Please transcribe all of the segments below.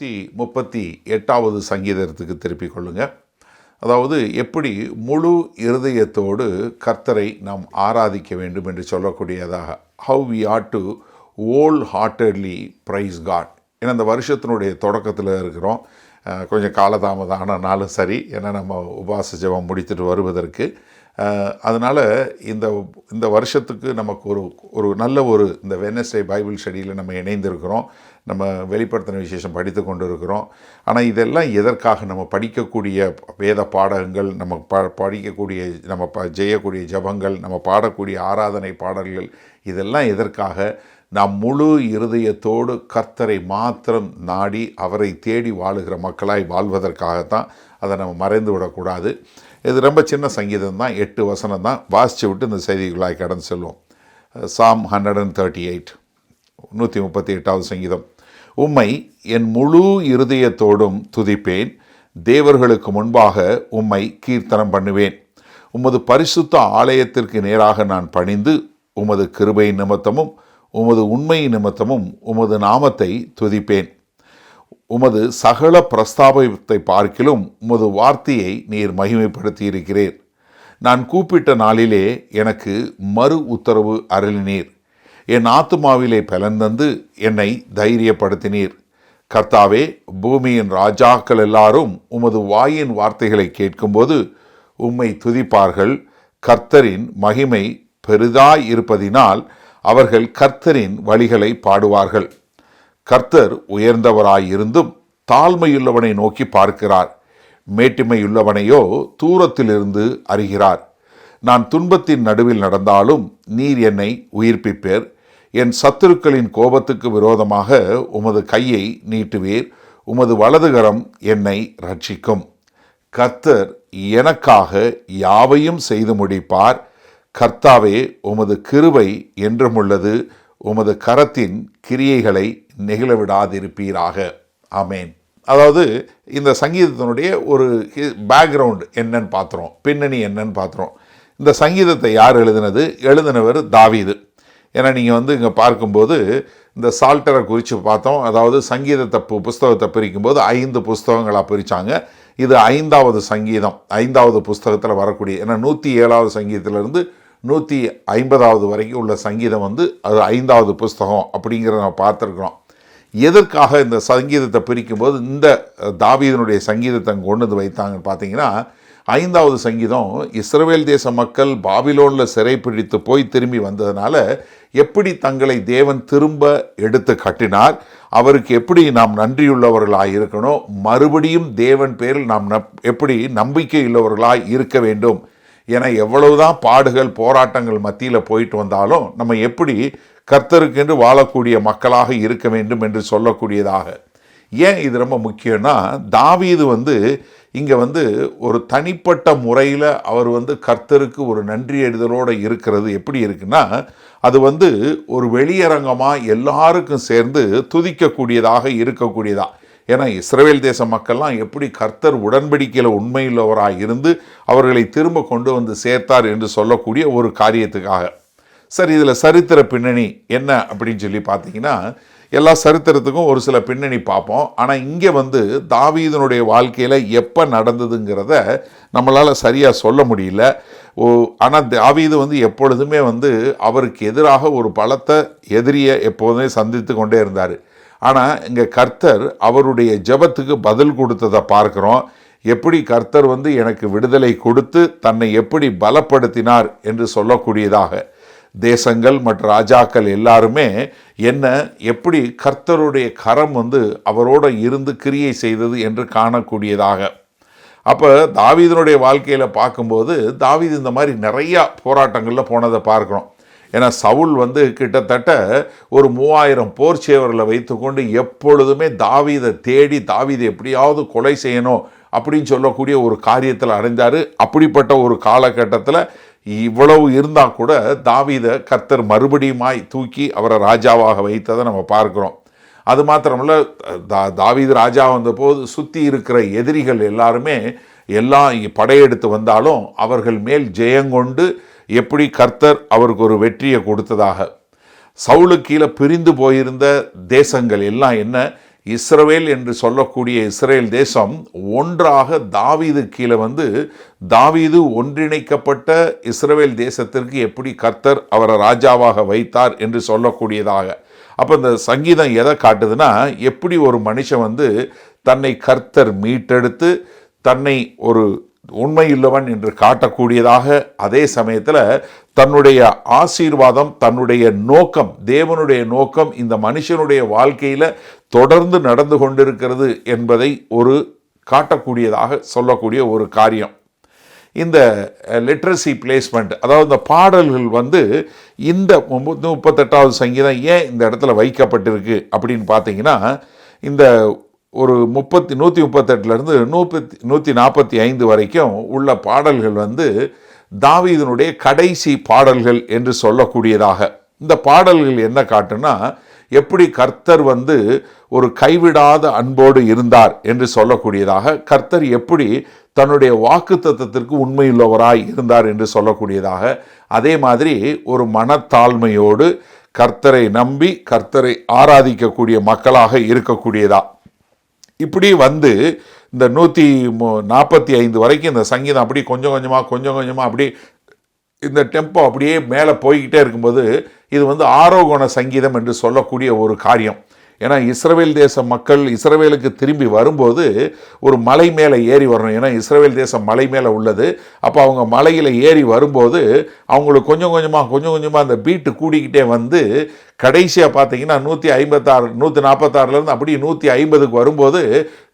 138வது சங்கீதத்துக்கு திருப்பிக் கொள்ளுங்க. அதாவது எப்படி முழு இருதயத்தோடு கர்த்தரை நாம் ஆராதிக்க வேண்டும் என்று சொல்லக்கூடியதாக, how we ought to wholeheartedly praise God. ஏன்னா இந்த வருஷத்தினுடைய தொடக்கத்தில் இருக்கிறோம். கொஞ்சம் காலதாமதம் ஆனாலும் சரி, ஏன்னா நம்ம உபவாச ஜெபம் முடித்துட்டு வருவதற்கு. அதனால் இந்த வருஷத்துக்கு நமக்கு ஒரு நல்ல இந்த வெட்னஸ்டே பைபிள் ஸ்டடியில் நம்ம இணைந்திருக்கிறோம். நம்ம வெளிப்படுத்தின விசேஷம் படித்து கொண்டு இருக்கிறோம். ஆனால் இதெல்லாம் எதற்காக? நம்ம படிக்கக்கூடிய வேத பாடகங்கள், நம்ம படிக்கக்கூடிய நம்ம செய்யக்கூடிய ஜபங்கள், நம்ம பாடக்கூடிய ஆராதனை பாடல்கள், இதெல்லாம் எதற்காக? நாம் முழு இருதயத்தோடு கர்த்தரை மாத்திரம் நாடி அவரை தேடி வாழுகிற மக்களாய் வாழ்வதற்காகத்தான். அதை நம்ம மறைந்து விடக்கூடாது. இது ரொம்ப சின்ன சங்கீதம் தான், 8 வசனம் தான். வாசித்து விட்டு இந்த செய்திகளாய் கடந்து செல்வோம். சாம் 138, 138வது சங்கீதம். உம்மை என் முழு இருதயத்தோடும் துதிப்பேன், தேவர்களுக்கு முன்பாக உம்மை கீர்த்தனம் பண்ணுவேன். உமது பரிசுத்த ஆலயத்திற்கு நேராக நான் பணிந்து உமது கிருபை நிமித்தமும் உமது உண்மை நிமித்தமும் உமது நாமத்தை துதிப்பேன். உமது சகல பிரஸ்தாபத்தை பார்க்கிலும் உமது வார்த்தையை நீர் மகிமைப்படுத்தியிருக்கிறீர். நான் கூப்பிட்ட நாளிலே எனக்கு மறு உத்தரவு அருளினீர். என் ஆத்துமாவிலே பலந்தந்து என்னை தைரியப்படுத்தினீர். கர்த்தாவே, பூமியின் ராஜாக்கள் எல்லாரும் உமது வாயின் வார்த்தைகளை கேட்கும்போது உம்மை துதிப்பார்கள். கர்த்தரின் மகிமை பெரிதாய் இருப்பதினால் அவர்கள் கர்த்தரின் வழிகளை பாடுவார்கள். கர்த்தர் உயர்ந்தவராயிருந்தும் தாழ்மையுள்ளவனை நோக்கி பார்க்கிறார், மேட்டிமையுள்ளவனையோ தூரத்திலிருந்து அறிகிறார். நான் துன்பத்தின் நடுவில் நடந்தாலும் நீர் என்னை உயிர்ப்பிப்பேர். என் சத்துருக்களின் கோபத்துக்கு விரோதமாக உமது கையை நீட்டுவீர். உமது வலதுகரம் என்னை ரட்சிக்கும். கர்த்தர் எனக்காக யாவையும் செய்து முடிப்பார். கர்த்தாவே, உமது கிருபை என்றும் உள்ளது. உமது கரத்தின் கிரியைகளை நெகிழவிடாதிருப்பீராக. ஆமேன். அதாவது இந்த சங்கீதத்தினுடைய ஒரு பேக்ரவுண்ட் என்னன்னு பார்த்துறோம், பின்னணி என்னன்னு பார்த்துறோம். இந்த சங்கீதத்தை யார் எழுதினது? எழுதினவர் தாவீது. ஏன்னா நீங்கள் இங்கே பார்க்கும்போது இந்த சால்டரை குறித்து பார்த்தோம். அதாவது சங்கீதத்தை புஸ்தகத்தை பிரிக்கும்போது 5 புஸ்தகங்களாக பிரித்தாங்க. இது 5வது சங்கீதம், 5வது புஸ்தகத்தில் வரக்கூடிய. ஏன்னா 107வது சங்கீதத்திலிருந்து 150வது வரைக்கும் உள்ள சங்கீதம் அது 5வது புஸ்தகம் அப்படிங்கிறத நம்ம பார்த்துருக்குறோம். எதற்காக இந்த சங்கீதத்தை பிரிக்கும்போது இந்த தாவீதினுடைய சங்கீதத்தை கொண்டு வந்து வைத்தாங்கன்னு பார்த்தீங்கன்னா, 5வது சங்கீதம் இஸ்ரவேல் தேச மக்கள் பாபிலோனில் சிறைப்பிடித்து போய் திரும்பி வந்ததுனால எப்படி தங்களை தேவன் திரும்ப எடுத்து கட்டினார், அவருக்கு எப்படி நாம் நன்றியுள்ளவர்களாக இருக்கணும், மறுபடியும் தேவன் பேரில் நாம் எப்படி நம்பிக்கை உள்ளவர்களாக இருக்க வேண்டும் என எவ்வளவுதான் பாடுகள் போராட்டங்கள் மத்தியில் போயிட்டு வந்தாலும் நம்ம எப்படி கர்த்தருக்கென்று வாழக்கூடிய மக்களாக இருக்க வேண்டும் என்று சொல்லக்கூடியதாக. ஏன் இது ரொம்ப முக்கியம்னா, தாவீது இங்கே ஒரு தனிப்பட்ட முறையில் அவர் கர்த்தருக்கு ஒரு நன்றி எழுதலோடு இருக்கிறது எப்படி இருக்குன்னா, அது ஒரு வெளியரங்கமாக எல்லாருக்கும் சேர்ந்து துதிக்கக்கூடியதாக இருக்கக்கூடியதா. ஏன்னா இஸ்ரவேல் தேச மக்கள்லாம் எப்படி கர்த்தர் உடன்படிக்கையில் உண்மையுள்ளவராக இருந்து அவர்களை திரும்ப கொண்டு வந்து சேர்த்தார் என்று சொல்லக்கூடிய ஒரு காரியத்துக்காக. சரி, இதில் சரித்திர பின்னணி என்ன அப்படின்னு சொல்லி பார்த்தீங்கன்னா, எல்லா சரித்திரத்துக்கும் ஒரு சில பின்னணி பார்ப்போம். ஆனால் இங்கே தாவீதினுடைய வாழ்க்கையில் எப்போ நடந்ததுங்கிறத நம்மளால் சரியாக சொல்ல முடியல. ஆனால் தாவீது எப்பொழுதுமே அவருக்கு எதிராக ஒரு பலத்த எதிரியை எப்போதுமே சந்தித்து கொண்டே இருந்தார். ஆனால் இங்கே கர்த்தர் அவருடைய ஜெபத்துக்கு பதில் கொடுத்ததை பார்க்குறோம். எப்படி கர்த்தர் எனக்கு விடுதலை கொடுத்து தன்னை எப்படி பலப்படுத்தினார் என்று சொல்லக்கூடியதாக. தேசங்கள் மற்ற ராஜாக்கள் எல்லாருமே எப்படி கர்த்தருடைய கரம் அவரோட இருந்து கிரியை செய்தது என்று காணக்கூடியதாக. அப்போ தாவீதினுடைய வாழ்க்கையில் பார்க்கும்போது தாவீது இந்த மாதிரி நிறையா போராட்டங்களில் போனதை பார்க்குறோம். ஏன்னா சவுல் கிட்டத்தட்ட ஒரு 3000 போர் சேவர்களை வைத்துக்கொண்டு எப்பொழுதுமே தாவீதை தேடி தாவீதை எப்படியாவது கொலை செய்யணும் அப்படின்னு சொல்லக்கூடிய ஒரு காரியத்தில் அடைந்தார். அப்படிப்பட்ட ஒரு காலகட்டத்தில் இவ்வளவு இருந்தால் கூட தாவீதை கர்த்தர் மறுபடியுமாய் தூக்கி அவரை ராஜாவாக வைத்ததை நம்ம பார்க்குறோம். அது மாத்திரமல்ல, தாவீது ராஜா வந்தபோது சுற்றி இருக்கிற எதிரிகள் எல்லாருமே எல்லாம் படையெடுத்து வந்தாலும் அவர்கள் மேல் ஜெயங்கொண்டு எப்படி கர்த்தர் அவருக்கு ஒரு வெற்றியை கொடுத்ததாக. சவுலுக்கு கீழே பிரிந்து போயிருந்த தேசங்கள் எல்லாம் இஸ்ரவேல் என்று சொல்லக்கூடிய இஸ்ரேல் தேசம் ஒன்றாக தாவீது கீழே வந்து தாவீது ஒன்றிணைக்கப்பட்ட இஸ்ரவேல் தேசத்திற்கு எப்படி கர்த்தர் அவரை ராஜாவாக வைத்தார் என்று சொல்லக்கூடியதாக. அப்போ இந்த சங்கீதம் எதை காட்டுதுன்னா, எப்படி ஒரு மனுஷன் வந்து தன்னை கர்த்தர் மீட்டெடுத்து தன்னை ஒரு உண்மையுள்ளவன் என்று காட்டக்கூடியதாக, அதே சமயத்தில் தன்னுடைய ஆசீர்வாதம், தன்னுடைய நோக்கம், தேவனுடைய நோக்கம் இந்த மனுஷனுடைய வாழ்க்கையில் தொடர்ந்து நடந்து கொண்டிருக்கிறது என்பதை ஒரு காட்டக்கூடியதாக சொல்லக்கூடிய ஒரு காரியம். இந்த லிட்ரஸி பிளேஸ்மெண்ட், அதாவது இந்த பாடல்கள் வந்து இந்த 38வது சங்கீதம் ஏன் இந்த இடத்துல வைக்கப்பட்டிருக்கு அப்படின்னு பார்த்தீங்கன்னா, இந்த ஒரு 138லேருந்து 145 வரைக்கும் உள்ள பாடல்கள் வந்து தாவீதினுடைய கடைசி பாடல்கள் என்று சொல்லக்கூடியதாக. இந்த பாடல்கள் என்ன காட்டுன்னா, எப்படி கர்த்தர் வந்து ஒரு கைவிடாத அன்போடு இருந்தார் என்று சொல்லக்கூடியதாக, கர்த்தர் எப்படி தன்னுடைய வாக்குத்தத்தத்திற்கு உண்மையுள்ளவராய் இருந்தார் என்று சொல்லக்கூடியதாக, அதே மாதிரி ஒரு மனத்தாழ்மையோடு கர்த்தரை நம்பி கர்த்தரை ஆராதிக்கக்கூடிய மக்களாக இருக்கக்கூடியதா. இப்படி வந்து இந்த 145 வரைக்கும் இந்த சங்கீதம் அப்படி கொஞ்சம் கொஞ்சமாக அப்படி இந்த டெம்போ அப்படியே மேலே போய்கிட்டே இருக்கும்போது இது வந்து ஆரோகண சங்கீதம் என்று சொல்லக்கூடிய ஒரு காரியம். ஏன்னா இஸ்ரவேல் தேச மக்கள் இஸ்ரவேலுக்கு திரும்பி வரும்போது ஒரு மலை மேலே ஏறி வரணும். ஏன்னா இஸ்ரவேல் தேசம் மலை மேலே உள்ளது. அப்போ அவங்க மலையில் ஏறி வரும்போது அவங்களுக்கு கொஞ்சம் கொஞ்சமாக அந்த பீட்டு கூடிக்கிட்டே வந்து கடைசியாக பார்த்தீங்கன்னா 146 அப்படி 150க்கு வரும்போது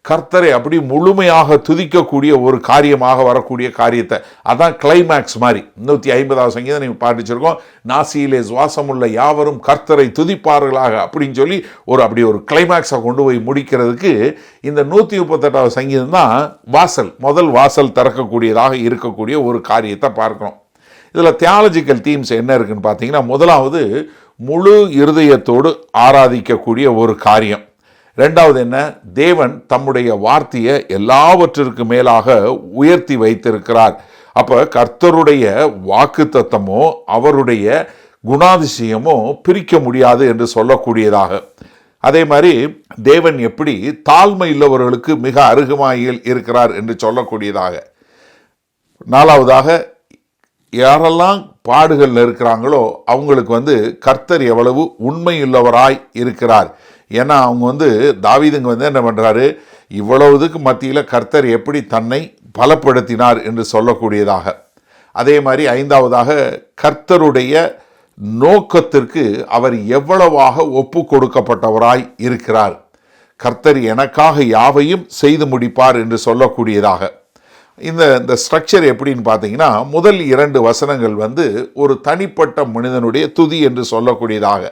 கர்த்தரை அப்படி முழுமையாக துதிக்கக்கூடிய ஒரு காரியமாக வரக்கூடிய காரியத்தை, அதான் கிளைமேக்ஸ் மாதிரி. 150வது சங்கீதம் நீங்கள் பாடிச்சிருக்கோம், நாசியிலே சுவாசமுள்ள யாவரும் கர்த்தரை துதிப்பார்களாக அப்படின்னு சொல்லி அப்படி ஒரு கிளைமேக்ஸை கொண்டு போய் முடிக்கிறதுக்கு இந்த 138வது சங்கீதம் தான் முதல் வாசல் திறக்கக்கூடியதாக இருக்கக்கூடிய ஒரு காரியத்தை பார்க்கணும். இதில் தியாலஜிக்கல் தீம்ஸ் என்ன இருக்குன்னு பார்த்தீங்கன்னா, முதலாவது முழு இருதயத்தோடு ஆராதிக்கக்கூடிய ஒரு காரியம். ரெண்டாவது என்ன, தேவன் தம்முடைய வார்த்தையை எல்லாவற்றிற்கு மேலாக உயர்த்தி வைத்திருக்கிறார். அப்போ கர்த்தருடைய வாக்குத்தத்தமோ அவருடைய குணாதிசயமோ பிரிக்க முடியாது என்று சொல்லக்கூடியதாக. அதே மாதிரி தேவன் எப்படி தாழ்மை உள்ளவர்களுக்கு மிக அருகமாயில் இருக்கிறார் என்று சொல்லக்கூடியதாக. நாலாவதாக, யாரெல்லாம் பாடுகளில் இருக்கிறாங்களோ அவங்களுக்கு வந்து கர்த்தர் எவ்வளவு உண்மையுள்ளவராய் இருக்கிறார். ஏன்னா அவங்க வந்து தாவீதுங்க வந்து என்ன பண்ணுறாரு, இவ்வளவுக்கு மத்தியில் கர்த்தர் எப்படி தன்னை பலப்படுத்தினார் என்று சொல்லக்கூடியதாக. அதே மாதிரி ஐந்தாவதாக, கர்த்தருடைய நோக்கத்திற்கு அவர் எவ்வளவாக ஒப்பு கொடுக்கப்பட்டவராய் இருக்கிறார். கர்த்தர் எனக்காக யாவையும் செய்து முடிப்பார் என்று சொல்லக்கூடியதாக. இந்த ஸ்ட்ரக்சர் எப்படின்னு பார்த்தீங்கன்னா, முதல் 2 வசனங்கள் வந்து ஒரு தனிப்பட்ட மனிதனுடைய துதி என்று சொல்லக்கூடியதாக.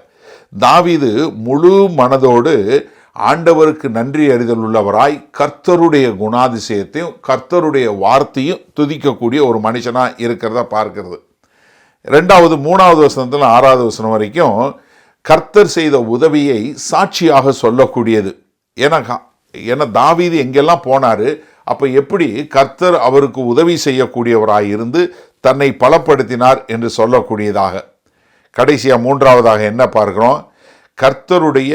தாவீது முழு மனதோடு ஆண்டவருக்கு நன்றி அறிதல் உள்ளவராய் கர்த்தருடைய குணாதிசயத்தையும் கர்த்தருடைய வார்த்தையும் துதிக்கக்கூடிய ஒரு மனுஷனாக இருக்கிறத பார்க்கிறது. 3வது வசனத்தில் 6வது வசனம் வரைக்கும் கர்த்தர் செய்த உதவியை சாட்சியாக சொல்லக்கூடியது. ஏன்னா தாவீது எங்கெல்லாம் போனார், அப்போ எப்படி கர்த்தர் அவருக்கு உதவி செய்யக்கூடியவராய் இருந்து தன்னை பலப்படுத்தினார் என்று சொல்லக்கூடியதாக. கடைசியாக 3வதாக என்ன பார்க்கிறோம், கர்த்தருடைய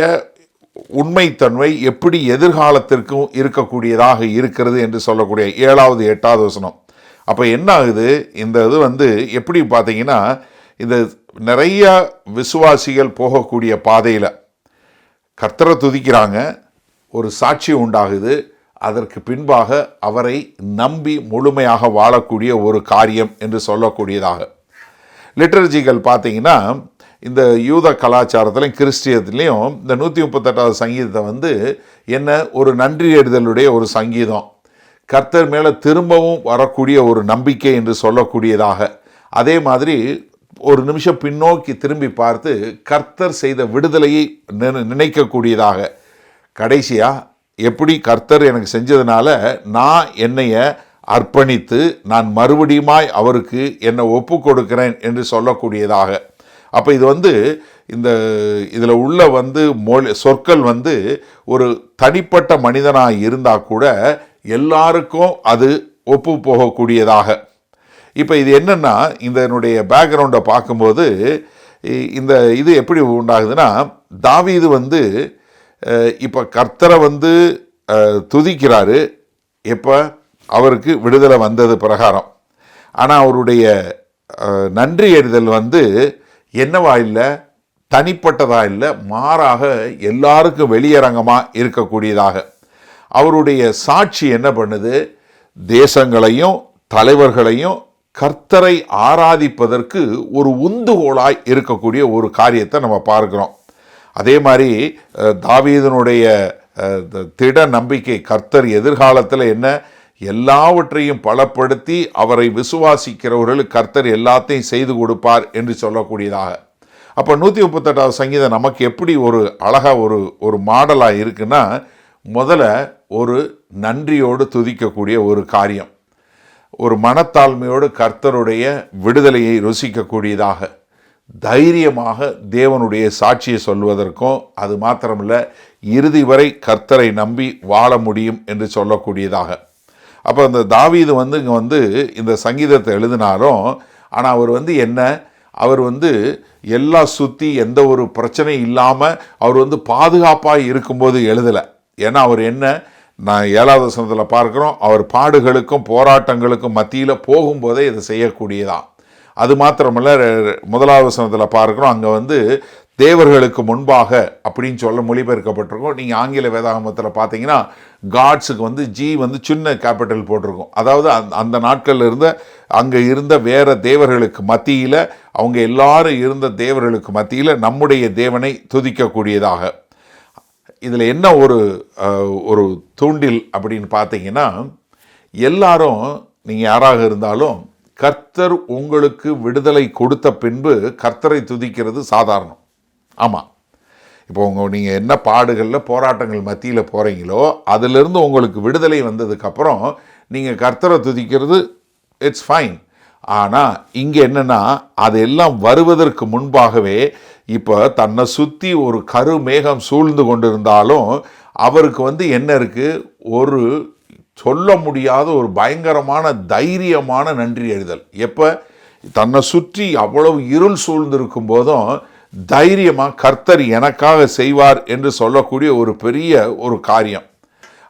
உண்மைத்தன்மை எப்படி எதிர்காலத்திற்கும் இருக்கக்கூடியதாக இருக்கிறது என்று சொல்லக்கூடிய 7வது 8வது வசனம். அப்போ என்ன ஆகுது, இந்த இது வந்து எப்படி பார்த்தீங்கன்னா, இந்த நிறைய விசுவாசிகள் போகக்கூடிய பாதையில் கர்த்தரை துதிக்கிறாங்க, ஒரு சாட்சி உண்டாகுது, அதற்கு பின்பாக அவரை நம்பி முழுமையாக வாழக்கூடிய ஒரு காரியம் என்று சொல்லக்கூடியதாக. லிட்டர்ஜிகள் பார்த்தீங்கன்னா, இந்த யூத கலாச்சாரத்திலையும் கிறிஸ்டியத்துலேயும் இந்த 138வது சங்கீதத்தை வந்து என்ன ஒரு நன்றி அறிதலுடைய ஒரு சங்கீதம், கர்த்தர் மேலே திரும்பவும் வரக்கூடிய ஒரு நம்பிக்கை என்று சொல்லக்கூடியதாக. அதே மாதிரி ஒரு நிமிஷம் பின்னோக்கி திரும்பி பார்த்து கர்த்தர் செய்த விடுதலையை நினைக்கக்கூடியதாக. கடைசியாக எப்படி கர்த்தர் எனக்கு செஞ்சதுனால நான் என்னைய அர்ப்பணித்து நான் மறுபடியுமாய் அவருக்கு என்னை ஒப்பு கொடுக்கிறேன் என்று சொல்லக்கூடியதாக. அப்போ இது வந்து இதில் உள்ள வந்து சொற்கள் வந்து ஒரு தனிப்பட்ட மனிதனாக இருந்தால் கூட எல்லாருக்கும் அது ஒப்பு போகக்கூடியதாக. இப்போ இது என்னென்னா, இதனுடைய பேக்ரவுண்டை பார்க்கும்போது இது எப்படி உண்டாகுதுன்னா, தாவீது வந்து இப்போ கர்த்தரை வந்து துதிக்கிறாரு எப்போ அவருக்கு விடுதலை வந்தது பிரகாரம். ஆனால் அவருடைய நன்றி எறிதல் வந்து என்னவா இல்லை, தனிப்பட்டதா இல்லை, மாறாக எல்லாருக்கும் வெளியரங்கமாக இருக்கக்கூடியதாக. அவருடைய சாட்சி என்ன பண்ணுது, தேசங்களையும் தலைவர்களையும் கர்த்தரை ஆராதிப்பதற்கு ஒரு உந்துகோலாய் இருக்கக்கூடிய ஒரு காரியத்தை நம்ம பார்க்கிறோம். அதே மாதிரி தாவீதனுடைய திட நம்பிக்கை, கர்த்தர் எதிர்காலத்தில் என்ன எல்லாவற்றையும் பலப்படுத்தி அவரை விசுவாசிக்கிறவர்களுக்கு கர்த்தர் எல்லாத்தையும் செய்து கொடுப்பார் என்று சொல்லக்கூடியதாக. அப்போ 138வது சங்கீதம் நமக்கு எப்படி ஒரு அழகாக ஒரு மாடலாக இருக்குன்னா, முதல்ல ஒரு நன்றியோடு துதிக்கக்கூடிய ஒரு காரியம், ஒரு மனத்தாழ்மையோடு கர்த்தருடைய விடுதலையை ருசிக்கக்கூடியதாக, தைரியமாக தேவனுடைய சாட்சியை சொல்வதற்கும், அது மாத்திரமில்ல இறுதி வரை கர்த்தரை நம்பி வாழ முடியும் என்று சொல்லக்கூடியதாக. அப்போ அந்த தாவீது இங்கே இந்த சங்கீதத்தை எழுதினாலும், ஆனால் அவர் என்ன, அவர் எல்லாம் சுற்றி எந்த ஒரு பிரச்சனையும் இல்லாமல் அவர் பாதுகாப்பாக இருக்கும்போது எழுதலை. ஏன்னா அவர் நான் 7வது வசனத்தில் பார்க்குறோம், அவர் பாடுகளுக்கும் போராட்டங்களுக்கும் மத்தியில் போகும்போதே இதை செய்யக்கூடியதான். அது மாத்திரமல்ல 1வது வசனத்தில் பார்க்குறோம், அங்கே தேவர்களுக்கு முன்பாக அப்படின்னு சொல்ல மொழிபெயர்க்கப்பட்டிருக்கும். நீங்கள் ஆங்கில வேதாகமத்தில் பார்த்தீங்கன்னா காட்ஸுக்கு ஜி சின்ன கேபிட்டல் போட்டிருக்கும். அதாவது அந்த நாட்களில் அங்கே இருந்த வேறு தேவர்களுக்கு மத்தியில், அவங்க எல்லாரும் இருந்த தேவர்களுக்கு மத்தியில் நம்முடைய தேவனை துதிக்கக்கூடியதாக. இதில் என்ன ஒரு தூண்டில் அப்படின்னு பார்த்தீங்கன்னா, எல்லாரும் நீங்கள் யாராக இருந்தாலும் கர்த்தர் உங்களுக்கு விடுதலை கொடுத்த பின்பு கர்த்தரை துதிக்கிறது சாதாரணம். ஆமாம், இப்போ நீங்கள் என்ன பாடுகளில் போராட்டங்கள் மத்தியில் போகிறீங்களோ அதிலிருந்து உங்களுக்கு விடுதலை வந்ததுக்கப்புறம் நீங்கள் கர்த்தரை துதிக்கிறது இட்ஸ் ஃபைன். ஆனால் இங்கே என்னென்னா, அதெல்லாம் வருவதற்கு முன்பாகவே இப்போ தன்னை சுற்றி ஒரு கருமேகம் சூழ்ந்து கொண்டிருந்தாலும் அவருக்கு என்ன இருக்குது, ஒரு சொல்ல முடியாத ஒரு பயங்கரமான தைரியமான நன்றி எழுதல். எப்போ தன்னை சுற்றி அவ்வளவு இருள் சூழ்ந்திருக்கும் போதும் தைரியமாக கர்த்தர் எனக்காக செய்வார் என்று சொல்லக்கூடிய ஒரு பெரிய ஒரு காரியம்.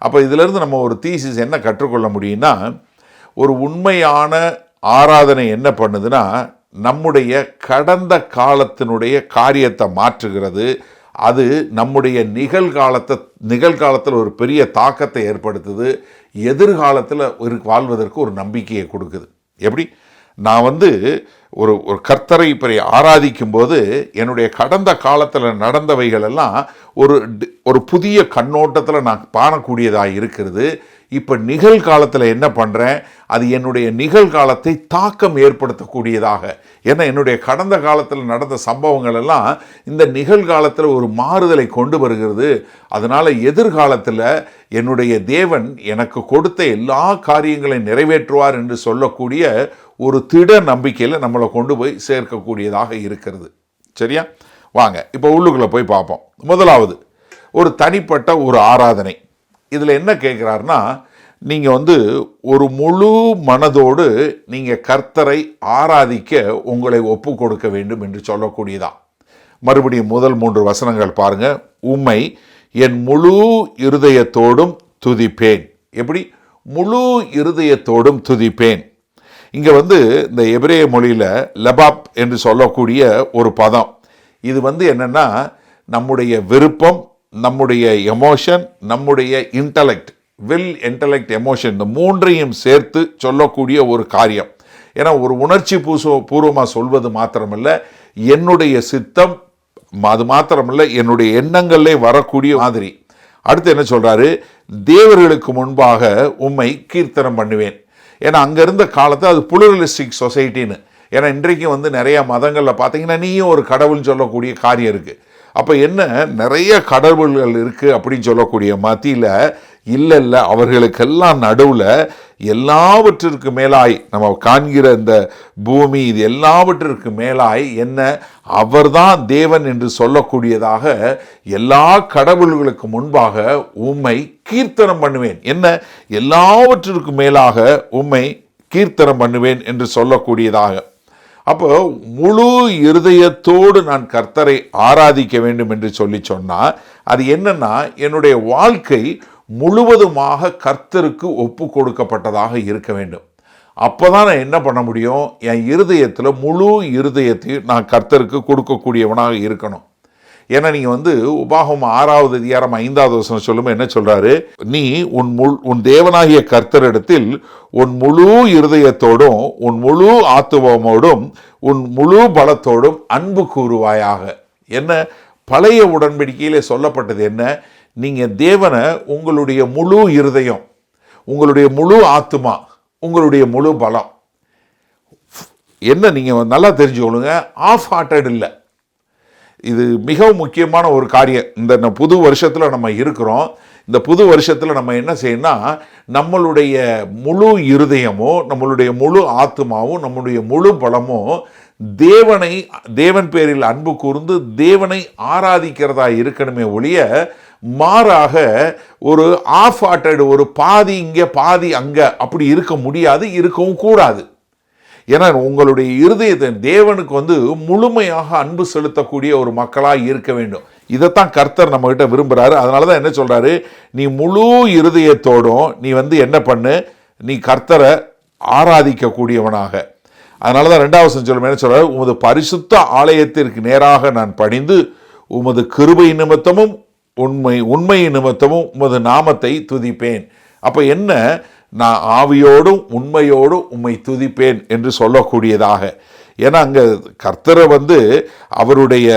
அப்போ இதிலிருந்து நம்ம ஒரு தீசிஸ் என்ன கற்றுக்கொள்ள முடியும்னா, ஒரு உண்மையான ஆராதனை என்ன பண்ணுதுன்னா, நம்முடைய கடந்த காலத்தினுடைய காரியத்தை மாற்றுகிறது. அது நம்முடைய நிகழ்காலத்தில் ஒரு பெரிய தாக்கத்தை ஏற்படுத்துது. எதிர்காலத்தில் வாழ்வதற்கு ஒரு நம்பிக்கையை கொடுக்குது. எப்படி நான் ஒரு கர்த்தரை இப்படி ஆராதிக்கும் போது என்னுடைய கடந்த காலத்தில் நடந்தவைகள் எல்லாம் ஒரு புதிய கண்ணோட்டத்தில் நான் காணக்கூடியதாக இருக்கிறது. இப்போ நிகழ்காலத்தில் என்ன பண்ணுறேன், அது என்னுடைய நிகழ்காலத்தை தாக்கம் ஏற்படுத்தக்கூடியதாக. ஏன்னா என்னுடைய கடந்த காலத்தில் நடந்த சம்பவங்கள் எல்லாம் இந்த நிகழ்காலத்தில் ஒரு மாறுதலை கொண்டு வருகிறது. அதனால் எதிர்காலத்தில் என்னுடைய தேவன் எனக்கு கொடுத்த எல்லா காரியங்களையும் நிறைவேற்றுவார் என்று சொல்லக்கூடிய ஒரு திட நம்பிக்கையில் நம்மளை கொண்டு போய் சேர்க்கக்கூடியதாக இருக்கிறது. சரியா? வாங்க இப்போ உள்ளுக்குள்ளே போய் பார்ப்போம். முதலாவது ஒரு தனிப்பட்ட ஒரு ஆராதனை. இதில் என்ன கேட்குறாருன்னா, நீங்கள் ஒரு முழு மனதோடு நீங்கள் கர்த்தரை ஆராதிக்க உங்களை ஒப்பு கொடுக்க வேண்டும் என்று சொல்லக்கூடியதான். மறுபடியும் முதல் 3 வசனங்கள் பாருங்கள். உம்மை என் முழு இருதயத்தோடும் துதிப்பேன். எப்படி? முழு இருதயத்தோடும் துதிப்பேன். இங்கே இந்த எபிரேய மொழியில் லபாப் என்று சொல்லக்கூடிய ஒரு பதம். இது என்னென்னா, நம்முடைய விருப்பம், நம்முடைய எமோஷன், நம்முடைய இன்டலெக்ட், வில், இன்டலெக்ட், எமோஷன், இந்த 3ஐயும் சேர்த்து சொல்லக்கூடிய ஒரு காரியம். ஏன்னா ஒரு உணர்ச்சி பூர்வமாக சொல்வது மாத்திரமல்ல, என்னுடைய சித்தம், அது மாத்திரமல்ல என்னுடைய எண்ணங்களே வரக்கூடிய மாதிரி. அடுத்து என்ன சொல்கிறாரு, தேவர்களுக்கு முன்பாக உம்மை கீர்த்தனம் பண்ணுவேன். ஏன்னா அங்கே இருந்த காலத்தை அது புளூரலிஸ்டிக் சொசைட்டின்னு. ஏன்னா இன்றைக்கும் நிறைய மதங்களில் பார்த்தீங்கன்னா நீயும் ஒரு கடவுள்னு சொல்லக்கூடிய காரியம் இருக்குது. அப்போ என்ன, நிறைய கடவுள்கள் இருக்குது அப்படின்னு சொல்லக்கூடிய மத்தியில் இல்லை, அவர்களுக்கெல்லாம் நடுவில் எல்லாவற்றிற்கு மேலாய் நம்ம காண்கிற இந்த பூமி, இது எல்லாவற்றிற்கு மேலாய் என்ன, அவர்தான் தேவன் என்று சொல்லக்கூடியதாக எல்லா கடவுள்களுக்கு முன்பாக உம்மை கீர்த்தனம் பண்ணுவேன். என்ன, எல்லாவற்றிற்கு மேலாக உம்மை கீர்த்தனம் பண்ணுவேன் என்று சொல்லக்கூடியதாக. அப்போ முழு இருதயத்தோடு நான் கர்த்தரை ஆராதிக்க வேண்டும் என்று சொன்னால் அது என்னன்னா, என்னுடைய வாழ்க்கை முழுவதுமாக கர்த்தருக்கு ஒப்பு கொடுக்கப்பட்டதாக இருக்க வேண்டும். அப்போ தான் நான் என்ன பண்ண முடியும், என் இருதயத்தில் முழு இருதயத்தையும் நான் கர்த்தருக்கு கொடுக்கக்கூடியவனாக இருக்கணும். ஏன்னா நீங்கள் உபாகமம் 6வது அதிகாரம் 5வது வசனம் சொல்லும்போது என்ன சொல்கிறாரு, நீ உன் தேவனாகிய கர்த்தரிடத்தில் உன் முழு இருதயத்தோடும் உன் முழு ஆத்துவமோடும் உன் முழு பலத்தோடும் அன்பு கூறுவாயாக. என்ன பழைய உடன்படிக்கையிலே சொல்லப்பட்டது என்ன, நீங்கள் தேவனை உங்களுடைய முழு இருதயம், உங்களுடைய முழு ஆத்துமா, உங்களுடைய முழு பலம், என்ன நீங்கள் நல்லா தெரிஞ்சுக்கொள்ளுங்க, ஆஃப் ஹார்ட்டட் இல்லை. இது மிகவும் முக்கியமான ஒரு காரியம். இந்த புது வருஷத்தில் நம்ம இருக்கிறோம். இந்த புது வருஷத்தில் நம்ம என்ன செய்யணும்னா, நம்மளுடைய முழு இருதயமோ நம்மளுடைய முழு ஆத்துமாவும் நம்முடைய முழு பலமோ தேவன் பேரில் அன்பு கூர்ந்து தேவனை ஆராதிக்கிறதா இருக்கணுமே ஒழிய, மாறாக ஒரு ஆஃப் ஹார்ட்டட், ஒரு பாதி இங்கே பாதி அங்கே அப்படி இருக்க முடியாது, இருக்கவும் கூடாது. ஏன்னா உங்களுடைய இருதயத்தை தேவனுக்கு முழுமையாக அன்பு செலுத்தக்கூடிய ஒரு மக்களாக இருக்க வேண்டும். இதைத்தான் கர்த்தர் நம்மகிட்ட விரும்புகிறாரு. அதனால தான் என்ன சொல்கிறாரு, நீ முழு இருதயத்தோடும் நீ என்ன பண்ணு, நீ கர்த்தரை ஆராதிக்கக்கூடியவனாக. அதனால தான் 2வது வசனம் சொல்லும் என்ன சொல்கிறாரு, உமது பரிசுத்த ஆலயத்திற்கு நேராக நான் பணிந்து உமது கிருபை நிமித்தமும் உண்மை நிமித்தமும் உமது நாமத்தை துதிப்பேன். அப்போ என்ன, நான் ஆவியோடும் உண்மையோடும் உம்மை துதிப்பேன் என்று சொல்லக்கூடியதாக. ஏன்னா அங்கே கர்த்தரை அவருடைய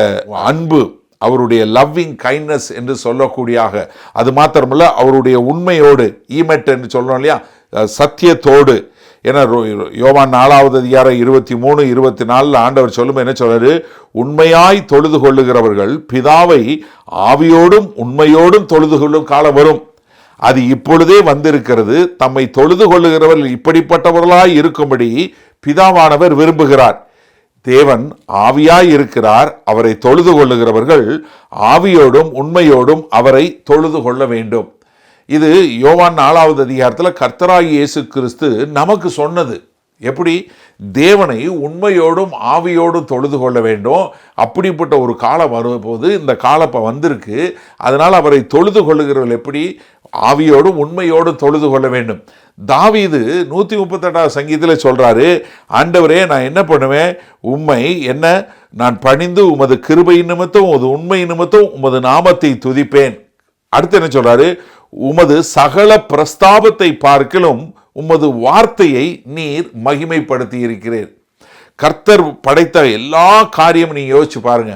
அன்பு, அவருடைய லவ்விங் கைண்ட்னஸ் என்று சொல்லக்கூடியதாக, அது மாத்திரமல்ல அவருடைய உண்மையோடு, ஈமெட் என்று சொல்கிறோம் இல்லையா, சத்தியத்தோடு. ஏன்னா யோவான் 4வது அதிகாரம் 23, 24 ஆண்டவர் சொல்லும் என்ன சொல்றாரு, உண்மையாய் தொழுது கொள்ளுகிறவர்கள் பிதாவை ஆவியோடும் உண்மையோடும் தொழுது கொள்ளும் காலம் வரும், அது இப்பொழுதே வந்திருக்கிறது, தம்மை தொழுது கொள்ளுகிறவர்கள் இப்படிப்பட்டவர்களாய் இருக்கும்படி பிதாவானவர் விரும்புகிறார். தேவன் ஆவியாய் இருக்கிறார், அவரை தொழுது கொள்ளுகிறவர்கள் ஆவியோடும் உண்மையோடும் அவரை தொழுது கொள்ள வேண்டும். இது யோவான் 4வது அதிகாரத்தில் கர்த்தராகிய இயேசு கிறிஸ்து நமக்கு சொன்னது. எப்படி தேவனை உண்மையோடும் ஆவியோடும் தொழுது கொள்ள வேண்டும். அப்படிப்பட்ட ஒரு காலம் வரும்போது இந்த காலம் இப்போ வந்திருக்கு. அதனால் அவரை தொழுது கொள்ளுகிறவர்கள் எப்படி ஆவியோடும் உண்மையோடும் தொழுது கொள்ள வேண்டும். தாவீது 138வது சங்கீதத்தில் சொல்கிறாரு, ஆண்டவரே நான் என்ன பண்ணுவேன், உம்மை என்ன நான் பணிந்து உமது கிருபை நிமித்தம் உமது உண்மை நிமித்தம் உமது நாமத்தை துதிப்பேன். அடுத்து என்ன சொல்கிறாரு, உமது சகல பிரஸ்தாபத்தை பார்க்கிலும் உமது வார்த்தையை நீர் மகிமைப்படுத்தி இருக்கிறீர். கர்த்தர் படைத்த எல்லா காரியமும் நீங்கள் யோசிச்சு பாருங்க.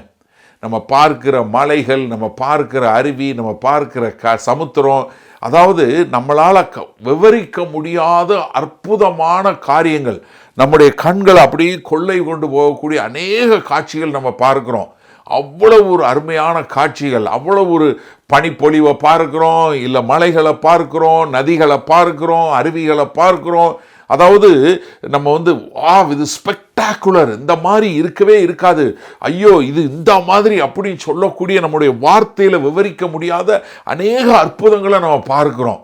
நம்ம பார்க்கிற மலைகள், நம்ம பார்க்கிற அருவி, நம்ம பார்க்கிற சமுத்திரம், அதாவது நம்மளால் விவரிக்க முடியாத அற்புதமான காரியங்கள், நம்முடைய கண்கள் அப்படியே கொள்ளை கொண்டு போகக்கூடிய அநேக காட்சிகள் நம்ம பார்க்கிறோம். அவ்வளவு ஒரு அருமையான காட்சிகள், அவ்வளவு ஒரு பனிப்பொழிவை பார்க்கிறோம், இல்லை மலைகளை பார்க்கிறோம், நதிகளை பார்க்கிறோம், அருவிகளை பார்க்கிறோம். அதாவது நம்ம இது ஸ்பெக்டாகுலர், இந்த மாதிரி இருக்கவே இருக்காது, ஐயோ இது இந்த மாதிரி அப்படின்னு சொல்லக்கூடிய நம்முடைய வார்த்தையில் விவரிக்க முடியாத அநேக அற்புதங்களை நம்ம பார்க்கிறோம்.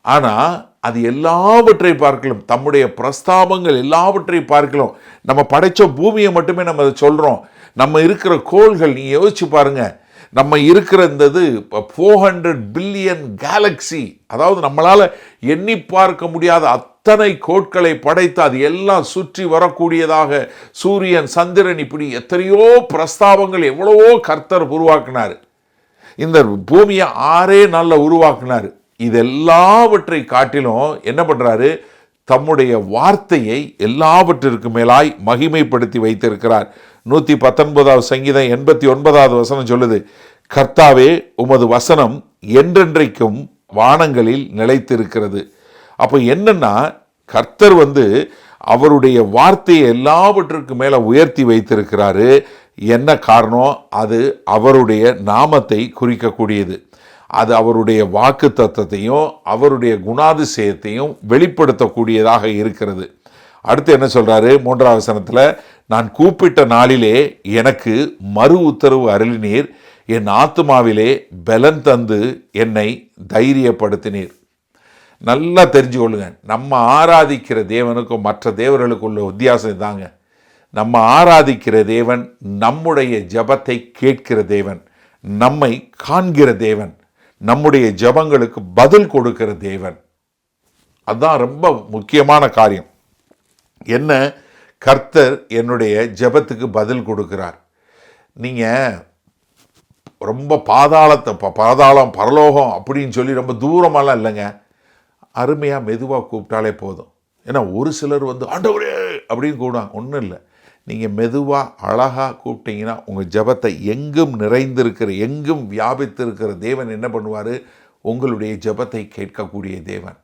ஆனால் அது எல்லாவற்றை பார்க்கலாம், தம்முடைய பிரஸ்தாபங்கள் எல்லாவற்றை பார்க்கலாம். நம்ம படைத்த பூமியை மட்டுமே நம்ம அதை சொல்கிறோம். நம்ம இருக்கிற கோள்கள் நீங்கள் யோசிச்சு பாருங்க, நம்ம இருக்கிற இந்த 400 பில்லியன் கேலக்சி, அதாவது நம்மளால் எண்ணி பார்க்க முடியாத அத்தனை கோட்களை படைத்து அது எல்லாம் சுற்றி வரக்கூடியதாக சூரியன், சந்திரன், இப்படி எத்தனையோ பிரஸ்தாபங்கள் எவ்வளவோ கர்த்தர் உருவாக்கினார். இந்த பூமியை 6 நாளில் உருவாக்கினார். இதெல்லாவற்றை காட்டிலும் என்ன பண்ணுறாரு, தம்முடைய வார்த்தையை எல்லாவற்றிற்கு மேலாய் மகிமைப்படுத்தி வைத்திருக்கிறார். 119வது சங்கீதம் 89வது வசனம் சொல்லுது, கர்த்தாவே உமது வசனம் என்றென்றைக்கும் வானங்களில் நிலைத்திருக்கிறது. அப்போ என்னன்னா, கர்த்தர் அவருடைய வார்த்தையை எல்லாவற்றுக்கு மேலே உயர்த்தி வைத்திருக்கிறாரு. என்ன காரணம், அது அவருடைய நாமத்தை குறிக்கக்கூடியது. அது அவருடைய வாக்கு தத்தத்தையும் அவருடைய குணாதிசயத்தையும் வெளிப்படுத்தக்கூடியதாக இருக்கிறது. அடுத்து என்ன சொல்றாரு 3வது வசனத்தில், நான் கூப்பிட்ட நாளிலே எனக்கு மறு உத்தரவு அருளினீர், என் ஆத்துமாவிலே பலன் தந்து என்னை தைரியப்படுத்தினீர். நல்லா தெரிஞ்சு கொள்ளுங்க, நம்ம ஆராதிக்கிற தேவனுக்கும் மற்ற தேவர்களுக்கும் உள்ள வித்தியாசம் தாங்க. நம்ம ஆராதிக்கிற தேவன் நம்முடைய ஜெபத்தை கேட்கிற தேவன், நம்மை காண்கிற தேவன், நம்முடைய ஜெபங்களுக்கு பதில் கொடுக்கிற தேவன். அதுதான் ரொம்ப முக்கியமான காரியம். என்ன, கர்த்தர் என்னுடைய ஜெபத்துக்கு பதில் கொடுக்கிறார். நீங்கள் ரொம்ப பாதாளம் பரலோகம் அப்படின்னு சொல்லி ரொம்ப தூரமாலாம் இல்லைங்க, அருமையாக மெதுவாக கூப்பிட்டாலே போதும். ஏன்னா ஒரு சிலர் ஆண்டவரே அப்படின்னு கூப்பிடுவாங்க. ஒன்றும் இல்லை, நீங்கள் மெதுவாக அழகாக கூப்பிட்டீங்கன்னா உங்கள் ஜெபத்தை எங்கும் நிறைந்திருக்கிற, எங்கும் வியாபித்திருக்கிற தேவன் என்ன பண்ணுவார், உங்களுடைய ஜெபத்தை கேட்கக்கூடிய தேவன்.